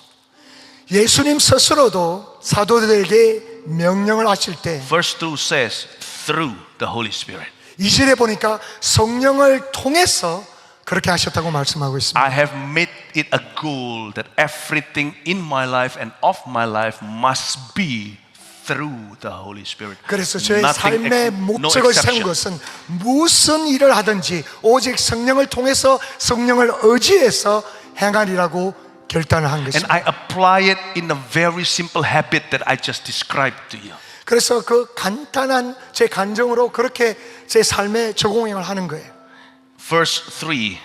예수님 스스로도 사도들에게 명령을 하실 때 Verse 2 says, through the Holy Spirit. 2절에 보니까 성령을 통해서 그렇게 하셨다고 말씀하고 있습니다. I have made it a goal that everything in my life and of my life must be through the Holy Spirit. 그래서 저의 Nothing 삶의 no 목적을 세운 exception. 것은 무슨 일을 하든지 오직 성령을 통해서 성령을 의지해서 행하리라고 결단을 한 And 것입니다. I apply it in a very simple habit that I just described to you. 그래서 그 간단한 제 간정으로 그렇게 제 삶에 적용을 하는 거예요. Verse 3.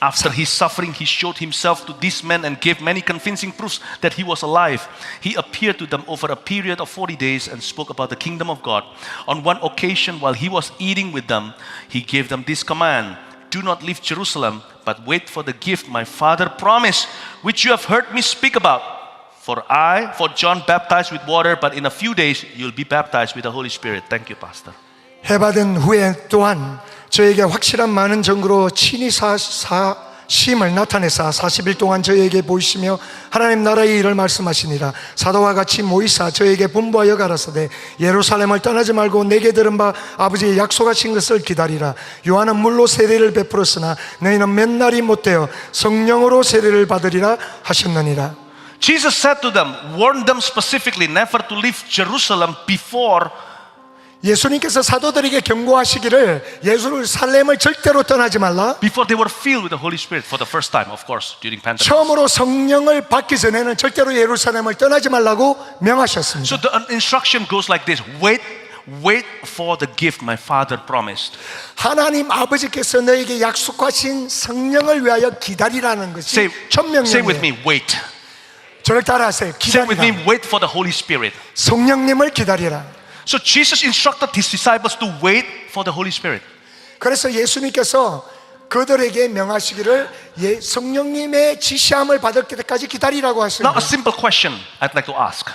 After his suffering, he showed himself to these men and gave many convincing proofs that he was alive. He appeared to them over a period of 40 days and spoke about the kingdom of God. On one occasion, while he was eating with them, he gave them this command: do not leave Jerusalem, but wait for the gift my Father promised, which you have heard me speak about. For John baptized with water, but in a few days you'll be baptized with the Holy Spirit. Thank you, Pastor. 해받은 후에 또한 저에게 확실한 많은 증거로 친히 심을 나타내사 40일 동안 저에게 보이시며 하나님 나라의 일을 말씀하시니라. 사도와 같이 모이사 저에게 분부하여 가라사대 예루살렘을 떠나지 말고 내게 들은 바 아버지의 약속하신 것을 기다리라. 요한은 물로 세례를 베풀었으나 너희는 몇 날이 못되어 성령으로 세례를 받으리라 하셨느니라. Jesus said to them, warn them specifically never to leave Jerusalem before 예수님께서 사도들에게 경고하시기를 예루살렘을 절대로 떠나지 말라. they were filled with the Holy Spirit for the first time, of course, during Pentecost. 처음으로 성령을 받기 전에는 절대로 예루살렘을 떠나지 말라고 명하셨습니다. So the instruction goes like this: wait for the gift my Father promised. 하나님 아버지께서 너에게 약속하신 성령을 위하여 기다리라는 것이 첫 Say with 명령이에요. me, wait. 저를 따라하세요. Say with me, 기다리라. wait for the Holy Spirit. 성령님을 기다리라. So Jesus instructed his disciples to wait for the Holy Spirit. 그래서 예수님께서 그들에게 명하시기를 성령님의 지시함을 받을 때까지 기다리라고 Now, 하십니다. a simple question I'd like to ask: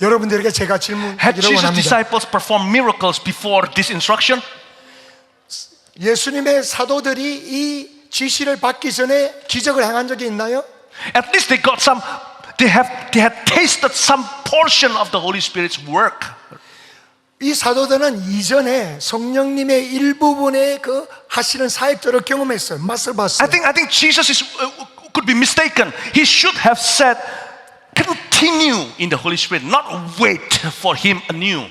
여러분들에게 제가 Had 질문하기를 Jesus' 원합니다. disciples performed miracles before this instruction? 예수님의 사도들이 이 지시를 받기 전에 기적을 행한 적이 있나요? At least they got some. They had tasted some portion of the Holy Spirit's work. 이 사도들은 이전에 성령님의 일부분의 그 하시는 사역들을 경험했어요. 맛을 봤어요. I think Jesus could be mistaken. He should have said, continue in the Holy Spirit, not wait for Him anew.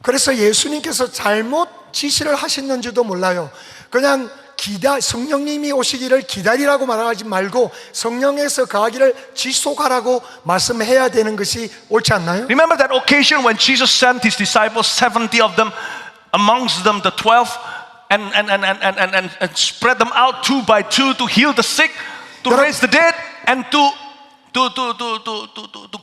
그래서 예수님께서 잘못 지시를 하셨는지도 몰라요. 그냥 성령님이 오시기를 기다리라고 말하지 말고 성령에서 거하기를 지속하라고 말씀해야 되는 것이 옳지 않나요? Remember that occasion when Jesus sent His disciples, 70 of them, amongst them the 12, and spread them out 2 by 2 to heal the sick, to raise the dead, and to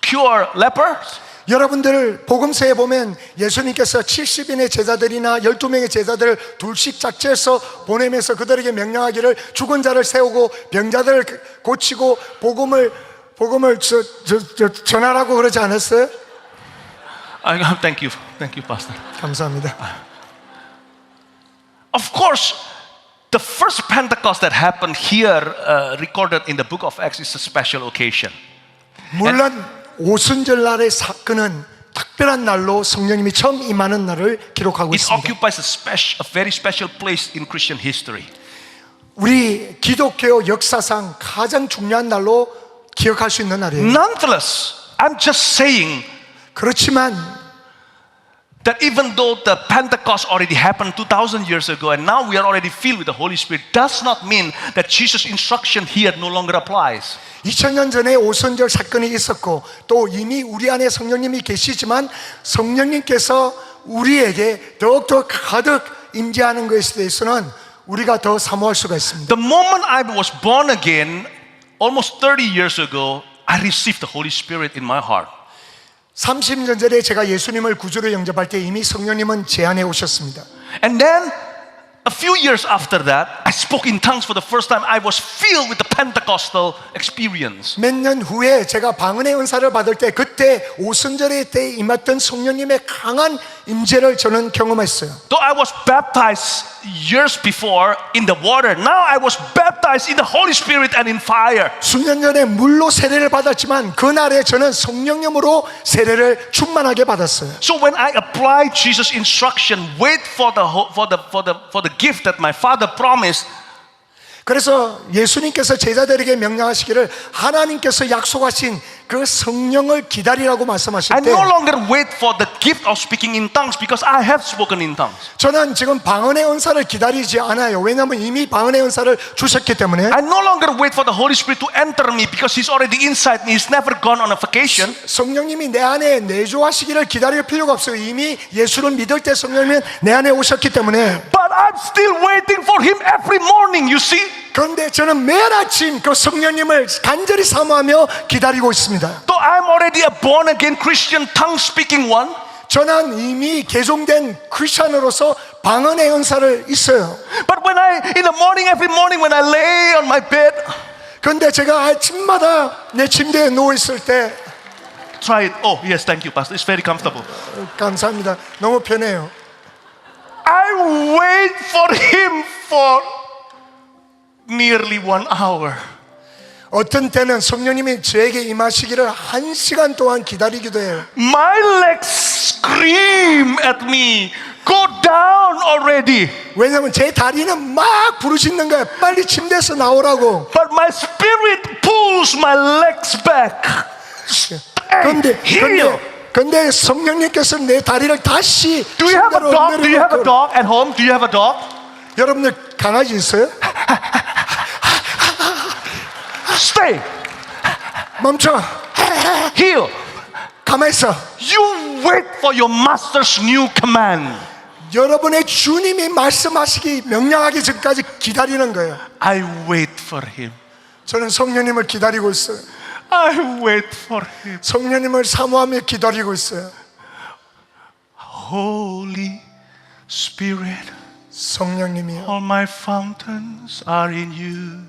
cure lepers? 여러분들 복음서에 보면 예수님께서 70인의 제자들이나 12명의 제자들을 둘씩 작정해서 보내면서 그들에게 명령하기를 죽은 자를 세우고 병자들을 고치고 복음을 전하라고 그러지 않았어요? Thank you, Pastor. 감사합니다. Of course, the first Pentecost that happened here, recorded in the book of Acts, is a special occasion. 물론 오순절 날의 사건은 특별한 날로 성령님이 처음 임하는 날을 기록하고 It 있습니다. occupies a very special place in Christian history. 우리 기독교 역사상 가장 중요한 날로 기억할 수 있는 날이에요. Nonetheless, I'm just saying 그렇지만 that even though the Pentecost already happened 2,000 years ago and now we are already filled with the Holy Spirit, does not mean that Jesus' instruction here no longer applies. 2000년 전에 오순절 사건이 있었고 또 이미 우리 안에 성령님이 계시지만 성령님께서 우리에게 더욱더 가득 임재하는 것에 대해서는 우리가 더 사모할 수가 있습니다. The moment I was born again, almost 30 years ago, I received the Holy Spirit in my heart. 30년 전에 제가 예수님을 구주로 영접할 때 이미 성령님은 제 안에 오셨습니다. And then a few years after that, I spoke in tongues for the first time. I was filled with the Pentecostal experience. 몇 년 후에 제가 방언의 은사를 받을 때 그때 오순절의 때 임했던 성령님의 강한 임재를 저는 경험했어요. Though I was baptized years before in the water, now I was baptized in the Holy Spirit and in fire. 수년 전에 물로 세례를 받았지만 그날에 저는 성령님으로 세례를 충만하게 받았어요. So when I applied Jesus' instruction, wait for the gift that my Father promised, 그래서 예수님께서 제자들에게 명령하시기를 하나님께서 약속하신 그 성령을 기다리라고 말씀하실 I 때 no longer wait for the gift of speaking in tongues because I have spoken in tongues. 저는 지금 방언의 은사를 기다리지 않아요. 왜냐하면 이미 방언의 은사를 주셨기 때문에 I no longer wait for the Holy Spirit to enter me because He's already inside me. He's never gone on a vacation. 성령님이 내 안에 내주하시기를 기다릴 필요가 없어요. 이미 예수를 믿을 때 성령님은 내 안에 오셨기 때문에 But I'm still waiting for Him every morning, you see. 그런데 저는 매일 아침 그 성령님을 간절히 사모하며 기다리고 있습니다. Though I'm already a born again Christian tongue speaking one, 저는 이미 개종된 크리스천으로서 방언의 은사를 있어요. but when in the morning, every morning when I lay on my bed, 그런데 제가 아침마다 내 침대에 누워 있을 때 try it. Oh, yes, thank you, Pastor. It's very comfortable. 감사합니다. 너무 편해요. I wait for Him for nearly 1 hour. 어떤 때는 성령님이 저에게 임하시기를 1시간 동안 기다리기도 해요. My legs scream at me, go down already. 왜냐하면 제 다리는 막 부르짖는 거예요. 빨리 침대에서 나오라고. But my spirit pulls my legs back. 근데 성령님께서 내 다리를 다시 Do you have a dog? Do you have a 내려놓고. dog at home? Do you have a dog? 여러분들 강아지 있어요? Stay. 멈춰. Heel. 가만히 있어. You wait for your master's new command. 여러분의 주님이 말씀하시기 명령하기 전까지 기다리는 거예요. I wait for Him. 저는 성령님을 기다리고 있어요. I wait for Him. 성령님을 사모하며 기다리고 있어요. Holy Spirit, 성령님이요. all my fountains are in you.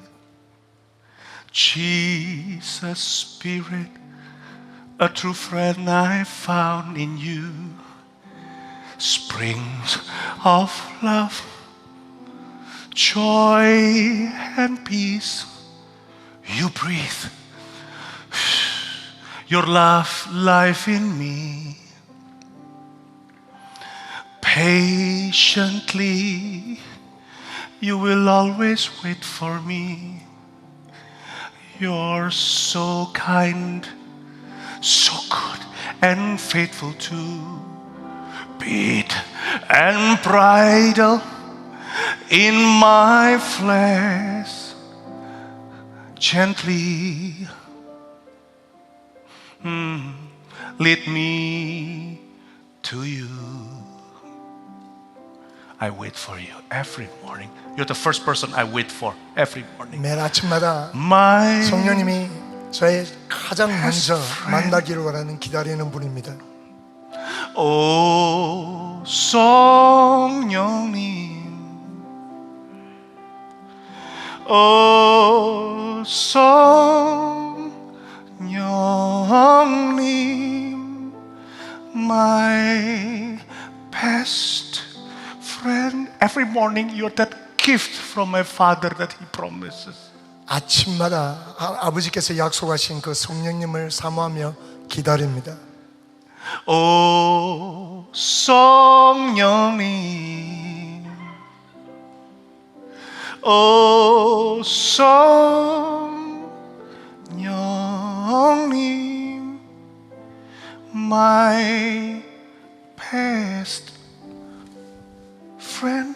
Jesus Spirit, a true friend I found in you. Springs of love, joy and peace, you breathe your love life in me. Patiently you will always wait for me. You're so kind, so good and faithful to beat and bridle in my flesh gently. Lead me to you. I wait for you every morning. You're the first person I wait for every morning. 매일 아침마다 My 성령님이 저의 가장 먼저 만나기를 원하는 기다리는 분입니다. 오 성령님, 오 성령님, my best friend. Every morning you're that gift from my Father that He promises. 아침마다 아버지께서 약속하신 그 성령님을 사모하며 기다립니다. 오 성령님, 오 성령님, my best friend.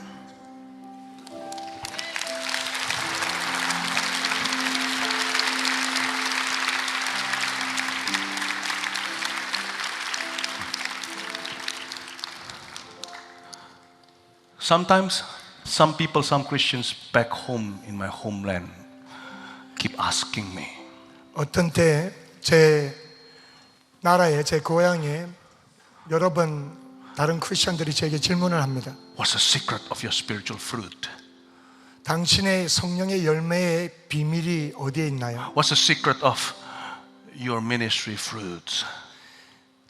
Sometimes, some people, some Christians back home in my homeland keep asking me, 어떤 때 제 나라에 제 고향에 여러 번 다른 크리스천들이 제게 질문을 합니다. what's the secret of your spiritual fruit? 당신의 성령의 열매의 비밀이 어디에 있나요? What's the secret of your ministry fruits?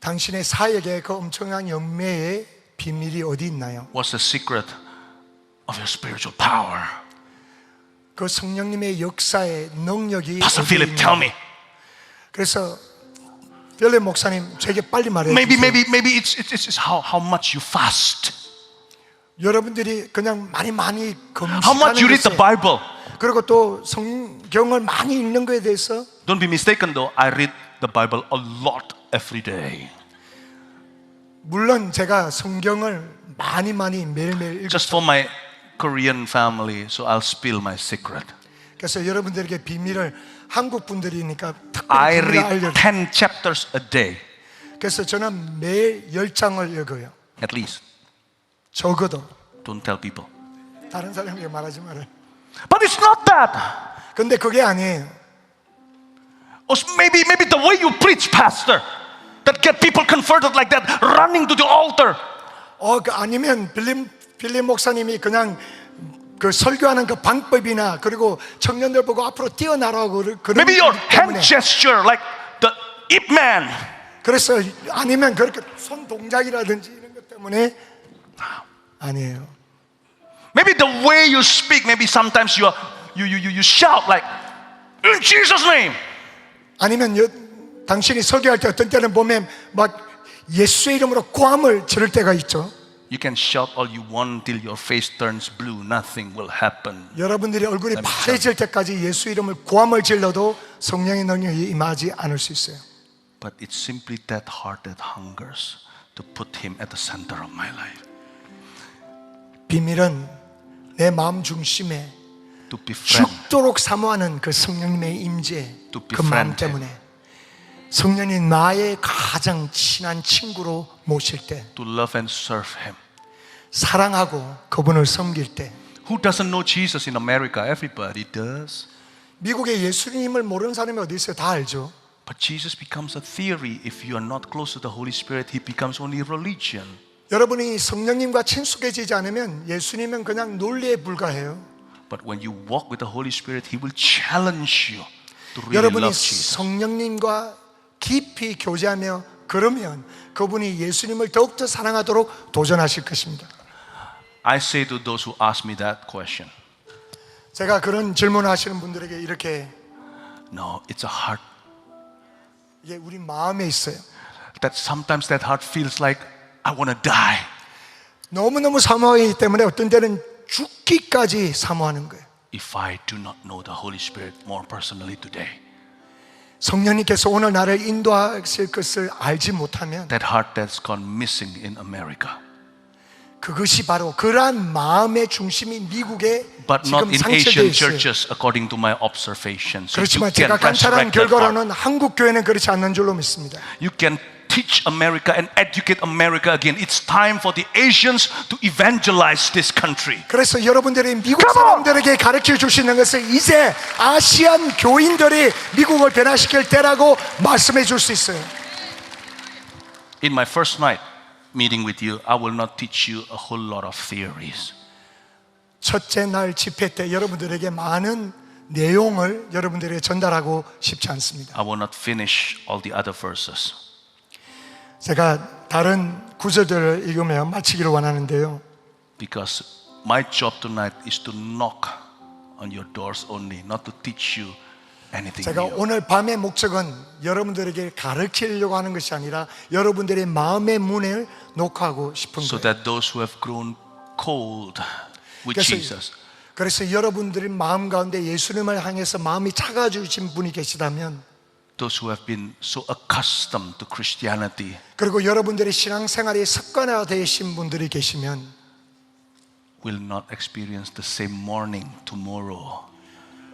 당신의 사역의 그 엄청난 열매의 비밀이 어디 있나요? What's the secret of your spiritual power? 그 성령님의 역사의 능력이 Pastor 어디에 Philip, tell 있나요? me. 그래서 필립 목사님 제게 빨리 말해 Maybe 주세요. it's how much you fast. 여러분들이 그냥 많이 How much you 금식하는 read the 것에 Bible. 그리고 또 성경을 많이 읽는 거에 대해서 Don't be mistaken though, I read the Bible a lot every day. 물론 제가 성경을 많이 매일매일 Just for my Korean family, so I'll spill my secret. 그래서 여러분들에게 비밀을 한국 분들이니까 I 특별히 비밀을 read 알려 10 chapters a day, 그래서 저는 매일 10장을 읽어요. at least. 적어도 Don't tell people. 다른 사람에게 말하지 말아요. But it's not that. 근데 그게 아니에요. Or maybe the way you preach, pastor, that get people converted like that, running to the altar. 아니면 빌림 목사님이 그냥 그 설교하는 그 방법이나 그리고 청년들 보고 앞으로 뛰어나라고 그런 Maybe your 것 때문에. hand gesture, like the Ip Man. 그래서 아니면 그렇게 손 동작이라든지 이런 것 때문에 아니에요. Maybe the way you speak, maybe sometimes you shout like, in Jesus' name. 아니면 당신이 설교할 때 어떤 때는 보면 막 예수의 이름으로 고함을 지를 때가 있죠. You can shout all you want till your face turns blue. Nothing will happen. 여러분들이 얼굴이 파래질 때까지 예수 이름을 고함을 질러도 성령의 능력이 임하지 않을 수 있어요. But it's simply that heart that hungers to put Him at the center of my life. 비밀은 내 마음 중심에 To befriend, 죽도록 사모하는 그 성령님의 임재, To 그 마음 befriend 때문에 성령이 나의 가장 친한 친구로 모실 때, to love and serve Him. 사랑하고 그분을 섬길 때, Who doesn't know Jesus in America? Everybody does. 미국에 예수님을 모르는 사람이 어디 있어요? 다 알죠. But Jesus becomes a theory. If you are not close to the Holy Spirit, He becomes only religion. 여러분이 성령님과 친숙해지지 않으면 예수님은 그냥 논리에 불과해요. But when you walk with the Holy Spirit, He will challenge you to really 여러분이 love Jesus. 성령님과 깊이 교제하며 그러면 그분이 예수님을 더욱더 사랑하도록 도전하실 것입니다. I say to those who ask me that question, 제가 그런 질문을 하시는 분들에게 이렇게 no, it's a heart 이게 우리 마음에 있어요. that sometimes that heart feels like I want to die. 너무너무 사모하기 때문에 어떤 때는 죽기까지 사모하는 거예요. If I do not know the Holy Spirit more personally today, 성령님께서 오늘 나를 인도하실 것을 알지 못하면 that heart that's gone missing in America, 그것이 바로 그러한 마음의 중심이 미국에 but not 지금 in 상처되어 Asian 있어요. churches according to my observation. So you 그렇지만 can 제가 관찰한 resurrect that heart. 결과로는 한국 교회는 그렇지 않는 줄로 믿습니다. You can teach America and educate America again. It's time for the Asians to evangelize this country. 그래서 여러분들이 미국 사람들에게 가르쳐 주시는 것은 이제 아시안 교인들이 미국을 변화시킬 때라고 말씀해 줄 수 있어요. In my first night meeting with you, I will not teach you a whole lot of theories. 첫째 날 집회 때 여러분들에게 많은 내용을 여러분들에게 전달하고 싶지 않습니다. I will not finish all the other verses. 제가 다른 구절들을 읽으며 마치기를 원하는데요. Because my job tonight is to knock on your doors only, not to teach you anything 제가 new. 오늘 밤의 목적은 여러분들에게 가르치려고 하는 것이 아니라 여러분들의 마음의 문을 녹화하고 싶은 So 거예요. that those who have grown cold with Jesus, 그래서 여러분들의 마음 가운데 예수님을 향해서 마음이 차가워진 분이 계시다면, those who have been so accustomed to Christianity, 그리고 여러분들의 신앙생활이 습관화되신 분들이 계시면 will not experience the same morning tomorrow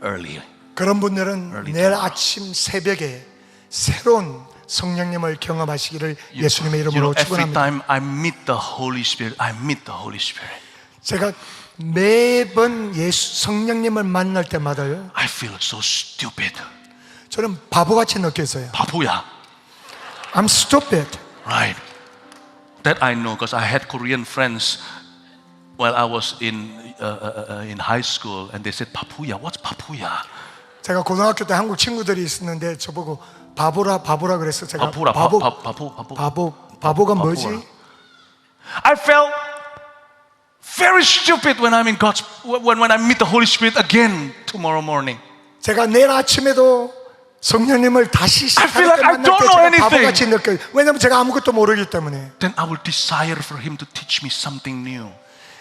early. 그런 분들은 Early 내일 tomorrow. 아침 새벽에 새로운 성령님을 경험하시기를 예수님의 You 이름으로 know, every 축원합니다. time I meet the Holy Spirit, I meet the Holy Spirit. 제가 매번 성령님을 만날 때마다요, I feel so stupid. 저는 바보같이 느껴져요. 바보야. I'm stupid. Right. That I know because I had Korean friends while I was in high school, and they said, "바보야, what's 바보야?" 제가 고등학교 때 한국 친구들이 있었는데 저보고 바보라 그래서 제가 바보라, 바보가 뭐지? I felt very stupid when I'm in God's when I meet the Holy Spirit again tomorrow morning. 제가 내일 아침에도 성령님을 다시 I feel like I 만날 don't 때 know 제가 anything. 바보같이 느껴요. 왜냐하면 제가 아무것도 모르기 때문에. Then I will desire for Him to teach me something new.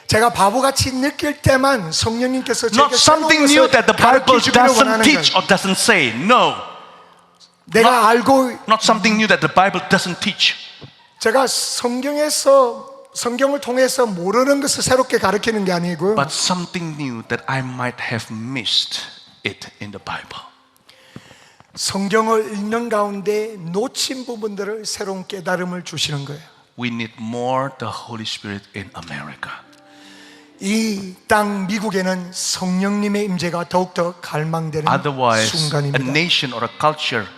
제가 바보같이 느낄 때만 성령님께서 Not 제게 새로운 something new that the 것을 Bible 가르쳐주기를 doesn't 원하는 teach 거예요. or doesn't say. No. 내가 알고 Not something new that the Bible doesn't teach. 제가 성경을 통해서 모르는 것을 새롭게 가르치는 게 아니고요. But something new that I might have missed it in the Bible. 성경을 읽는 가운데 놓친 부분들을 새로운 깨달음을 주시는 거예요. We need more the Holy Spirit in America. 이 땅 미국에는 성령님의 임재가 더욱더 갈망되는 Otherwise, a 순간입니다. nation or a culture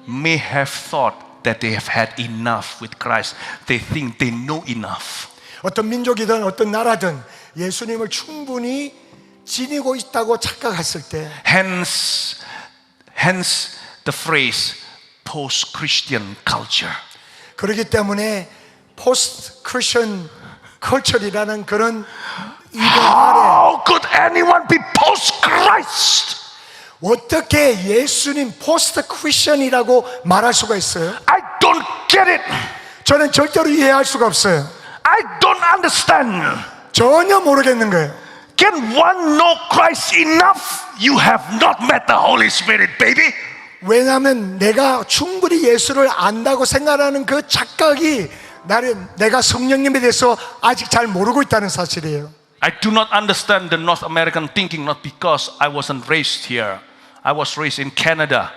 may have thought that they have had enough with Christ. They think they know enough. 어떤 민족이든 어떤 나라든 예수님을 충분히 지니고 있다고 착각했을 때 Hence the phrase post-Christian culture. 그렇기 때문에 포스트 크리스천 컬처리라는 그런 이름 아래 How could anyone be post-Christ? 어떻게 예수님 포스트 크리스천이라고 말할 수가 있어요? I don't get it. 저는 절대로 이해할 수가 없어요. I don't understand. 전혀 모르겠는 거예요. Can one know Christ enough? You have not met the Holy Spirit, baby. 왜냐하면 내가 충분히 예수를 안다고 생각하는 그 착각이 내가 성령님에 대해서 아직 잘 모르고 있다는 사실이에요. I do not understand the North American thinking not because I wasn't raised here. I was raised in Canada.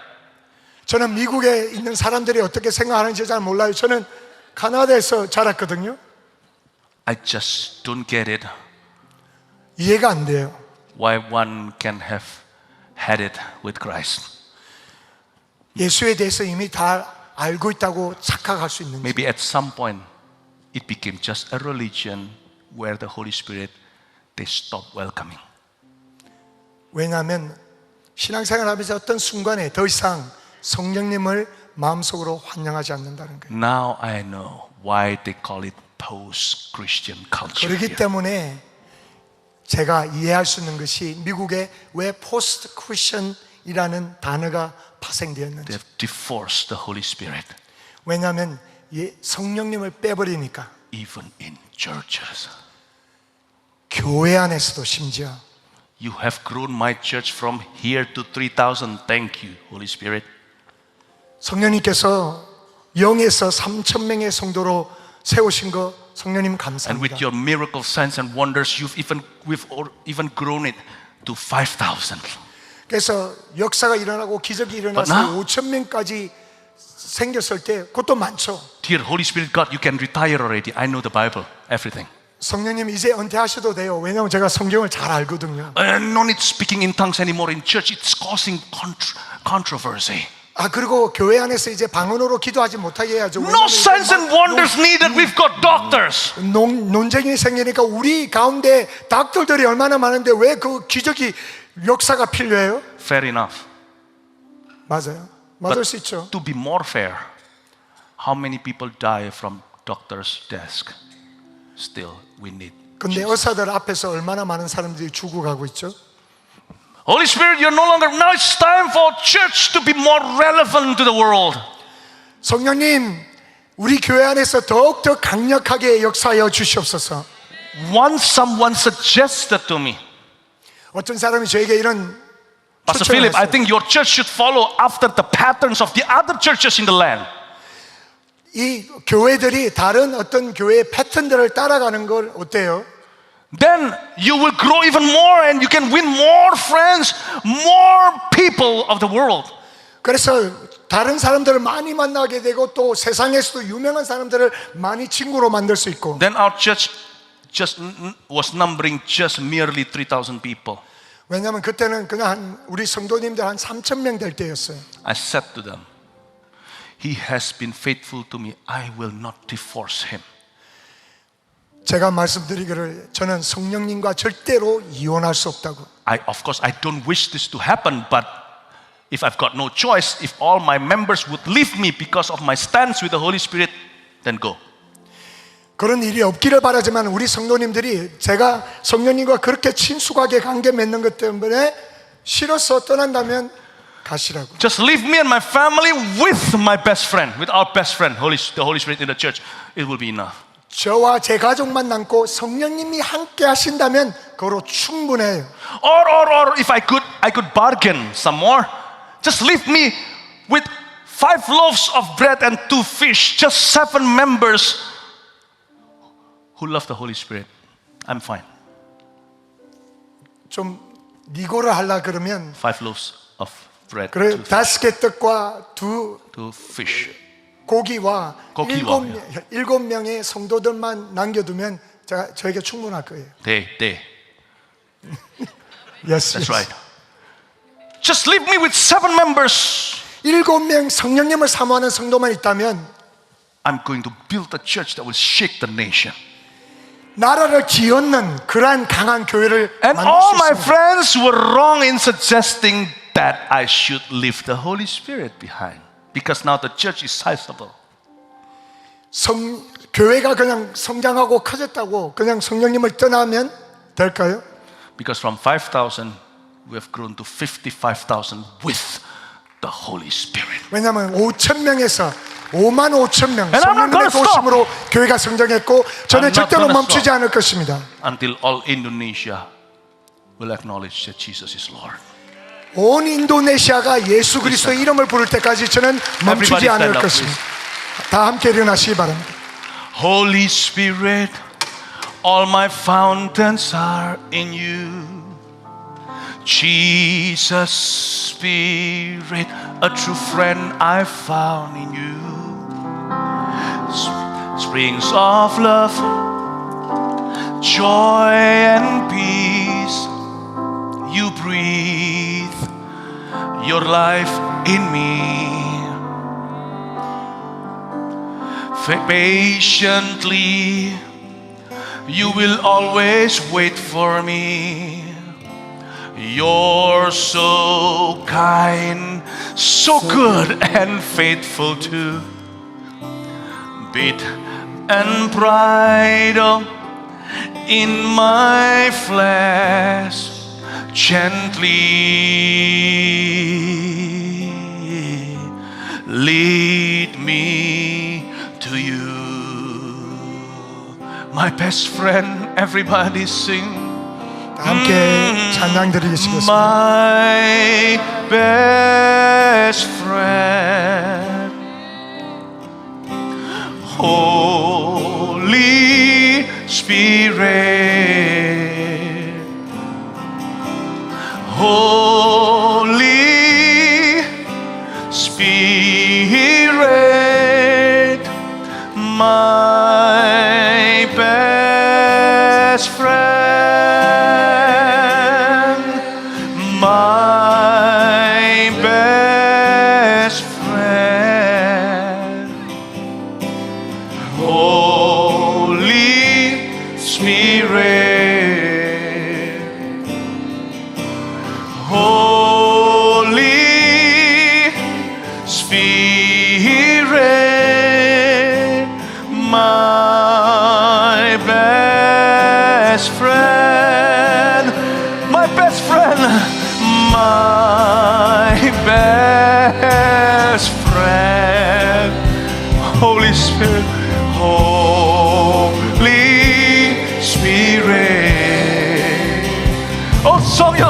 저는 미국에 있는 사람들이 어떻게 생각하는지 잘 몰라요. 저는 카나다에서 자랐거든요. I just don't get it. 이해가 안 돼요. Why one can have had it with Christ. 예수에 대해서 이미 다 알고 있다고 착각할 수 있는지. Maybe at some point it became just a religion where the Holy Spirit they stopped welcoming. 왜냐하면 신앙생활하면서 어떤 순간에 더 이상 성령님을 마음속으로 환영하지 않는다는 거예요. Now I know why they call it post-Christian culture. 그렇기 here. 때문에 제가 이해할 수 있는 것이 미국에 왜 포스트 크리스천이라는 단어가 파생되었는지. They have divorced the Holy Spirit, 왜냐하면 성령님을 빼버리니까 even in churches. 교회 안에서도 심지어 You have grown my church from here to 3,000. Thank you, Holy Spirit. 성령님께서 0에서 3,000명의 성도로 세우신 거 성령님 And 감사합니다. with your miracle signs and wonders, we've even grown it to 5,000. 그래서 역사가 일어나고 기적이 일어나서 But now- 5,000명까지 생겼을 때 그것도 많죠. Dear Holy Spirit God, you can retire already. I know the Bible, everything. 성령님 이제 은퇴하셔도 돼요. 왜냐하면 제가 성경을 잘 알거든요. No need speaking in tongues anymore in church. It's causing controversy. 그리고 교회 안에서 이제 방언으로 기도하지 못하게 해야죠. No signs and wonders needed. We've got doctors. 논쟁이 생기니까 우리 가운데 닥터들이 얼마나 많은데 왜 그 기적이 역사가 필요해요? Fair enough. 맞아요. 맞을 수 있죠. To be more fair, how many people die from doctor's desk? Still, we need. 근데 의사들 앞에서 얼마나 많은 사람들이 죽어가고 있죠? Holy Spirit, you're no longer. Now it's time for church to be more relevant to the world. 성령님, 우리 교회 안에서 더욱더 강력하게 역사하여 주시옵소서. Once someone suggested to me, 어떤 사람이 저에게 이런 Pastor 추천을 Philip, I 했어요. think your church should follow after the patterns of the other churches in the land. 이 교회들이 다른 어떤 교회의 패턴들을 따라가는 걸 어때요? Then you will grow even more and you can win more friends, more people of the world. 그래서 다른 사람들을 많이 만나게 되고 또 세상에서도 유명한 사람들을 많이 친구로 만들 수 있고. Then our church just was numbering just merely 3,000 people. 왜냐하면 그때는 그냥 우리 성도님들 한 3,000명 될 때였어요. I said to them, He has been faithful to me. I will not divorce him. 제가 말씀드리기를 저는 성령님과 절대로 이혼할 수 없다고. Of course, I don't wish this to happen, but if I've got no choice, if all my members would leave me because of my stance with the Holy Spirit, then go. 그런 일이 없기를 바라지만 우리 성도님들이 제가 성령님과 그렇게 친숙하게 관계 맺는 것 때문에 싫어서 떠난다면 가시라고. Just leave me and my family with my best friend, with our best friend, the Holy Spirit in the church. It will be enough. 저와 제 가족만 남고 성령님이 함께 하신다면 그로 충분해요. Or if I could bargain some more. Just leave me with 5 loaves of bread and 2 fish. Just 7 members who love the Holy Spirit. I'm fine. 좀 니고를 하려 그러면 5 loaves of bread, 그래 2 fish, 5개 떡과 2 fish. 고기와 고기와, 7명의 성도들만 남겨두면 저에게 충분할 거예요. They. Yes, That's right. Just leave me with 7 members. 7명 성령님을 사모하는 성도만 있다면 I'm going to build a church that will shake the nation. 나라를 기얻는 그러한 강한 교회를 And 만들 all 수 my 있습니다. friends were wrong in suggesting that I should leave the Holy Spirit behind. Because now the church is sizable. 교회가 그냥 성장하고 커졌다고 그냥 성령님을 떠나면 될까요? Because from 5,000, we have grown to 55,000 with the Holy Spirit. 왜냐하면 5,000명에서 55,000명 And I'm not 성령님의 gonna stop. 도심으로 교회가 성장했고 저는 I'm not 절대로 gonna 멈추지 stop. 않을 것입니다. Until all Indonesia will acknowledge that Jesus is Lord. 온 인도네시아가 예수 그리스도의 이름을 부를 때까지 저는 멈추지 Everybody 않을 stand up, 것입니다. 다 함께 일어나시기 바랍니다. Holy Spirit, all my fountains are in you. Jesus, Spirit, a true friend I found in you. Springs of love, joy and peace. You breathe your life in me. Patiently, you will always wait for me. You're so kind, so good and faithful too. Bit and bridle in my flesh, gently lead me to you. My best friend, everybody sing. 함께 찬양 드리겠습니다. My best friend, Holy Spirit, Holy Spirit, my best friend. My best friend, Holy Spirit, Holy Spirit, my best friend, my best friend. My best friend, Holy Spirit, Holy Spirit. Oh, 성령,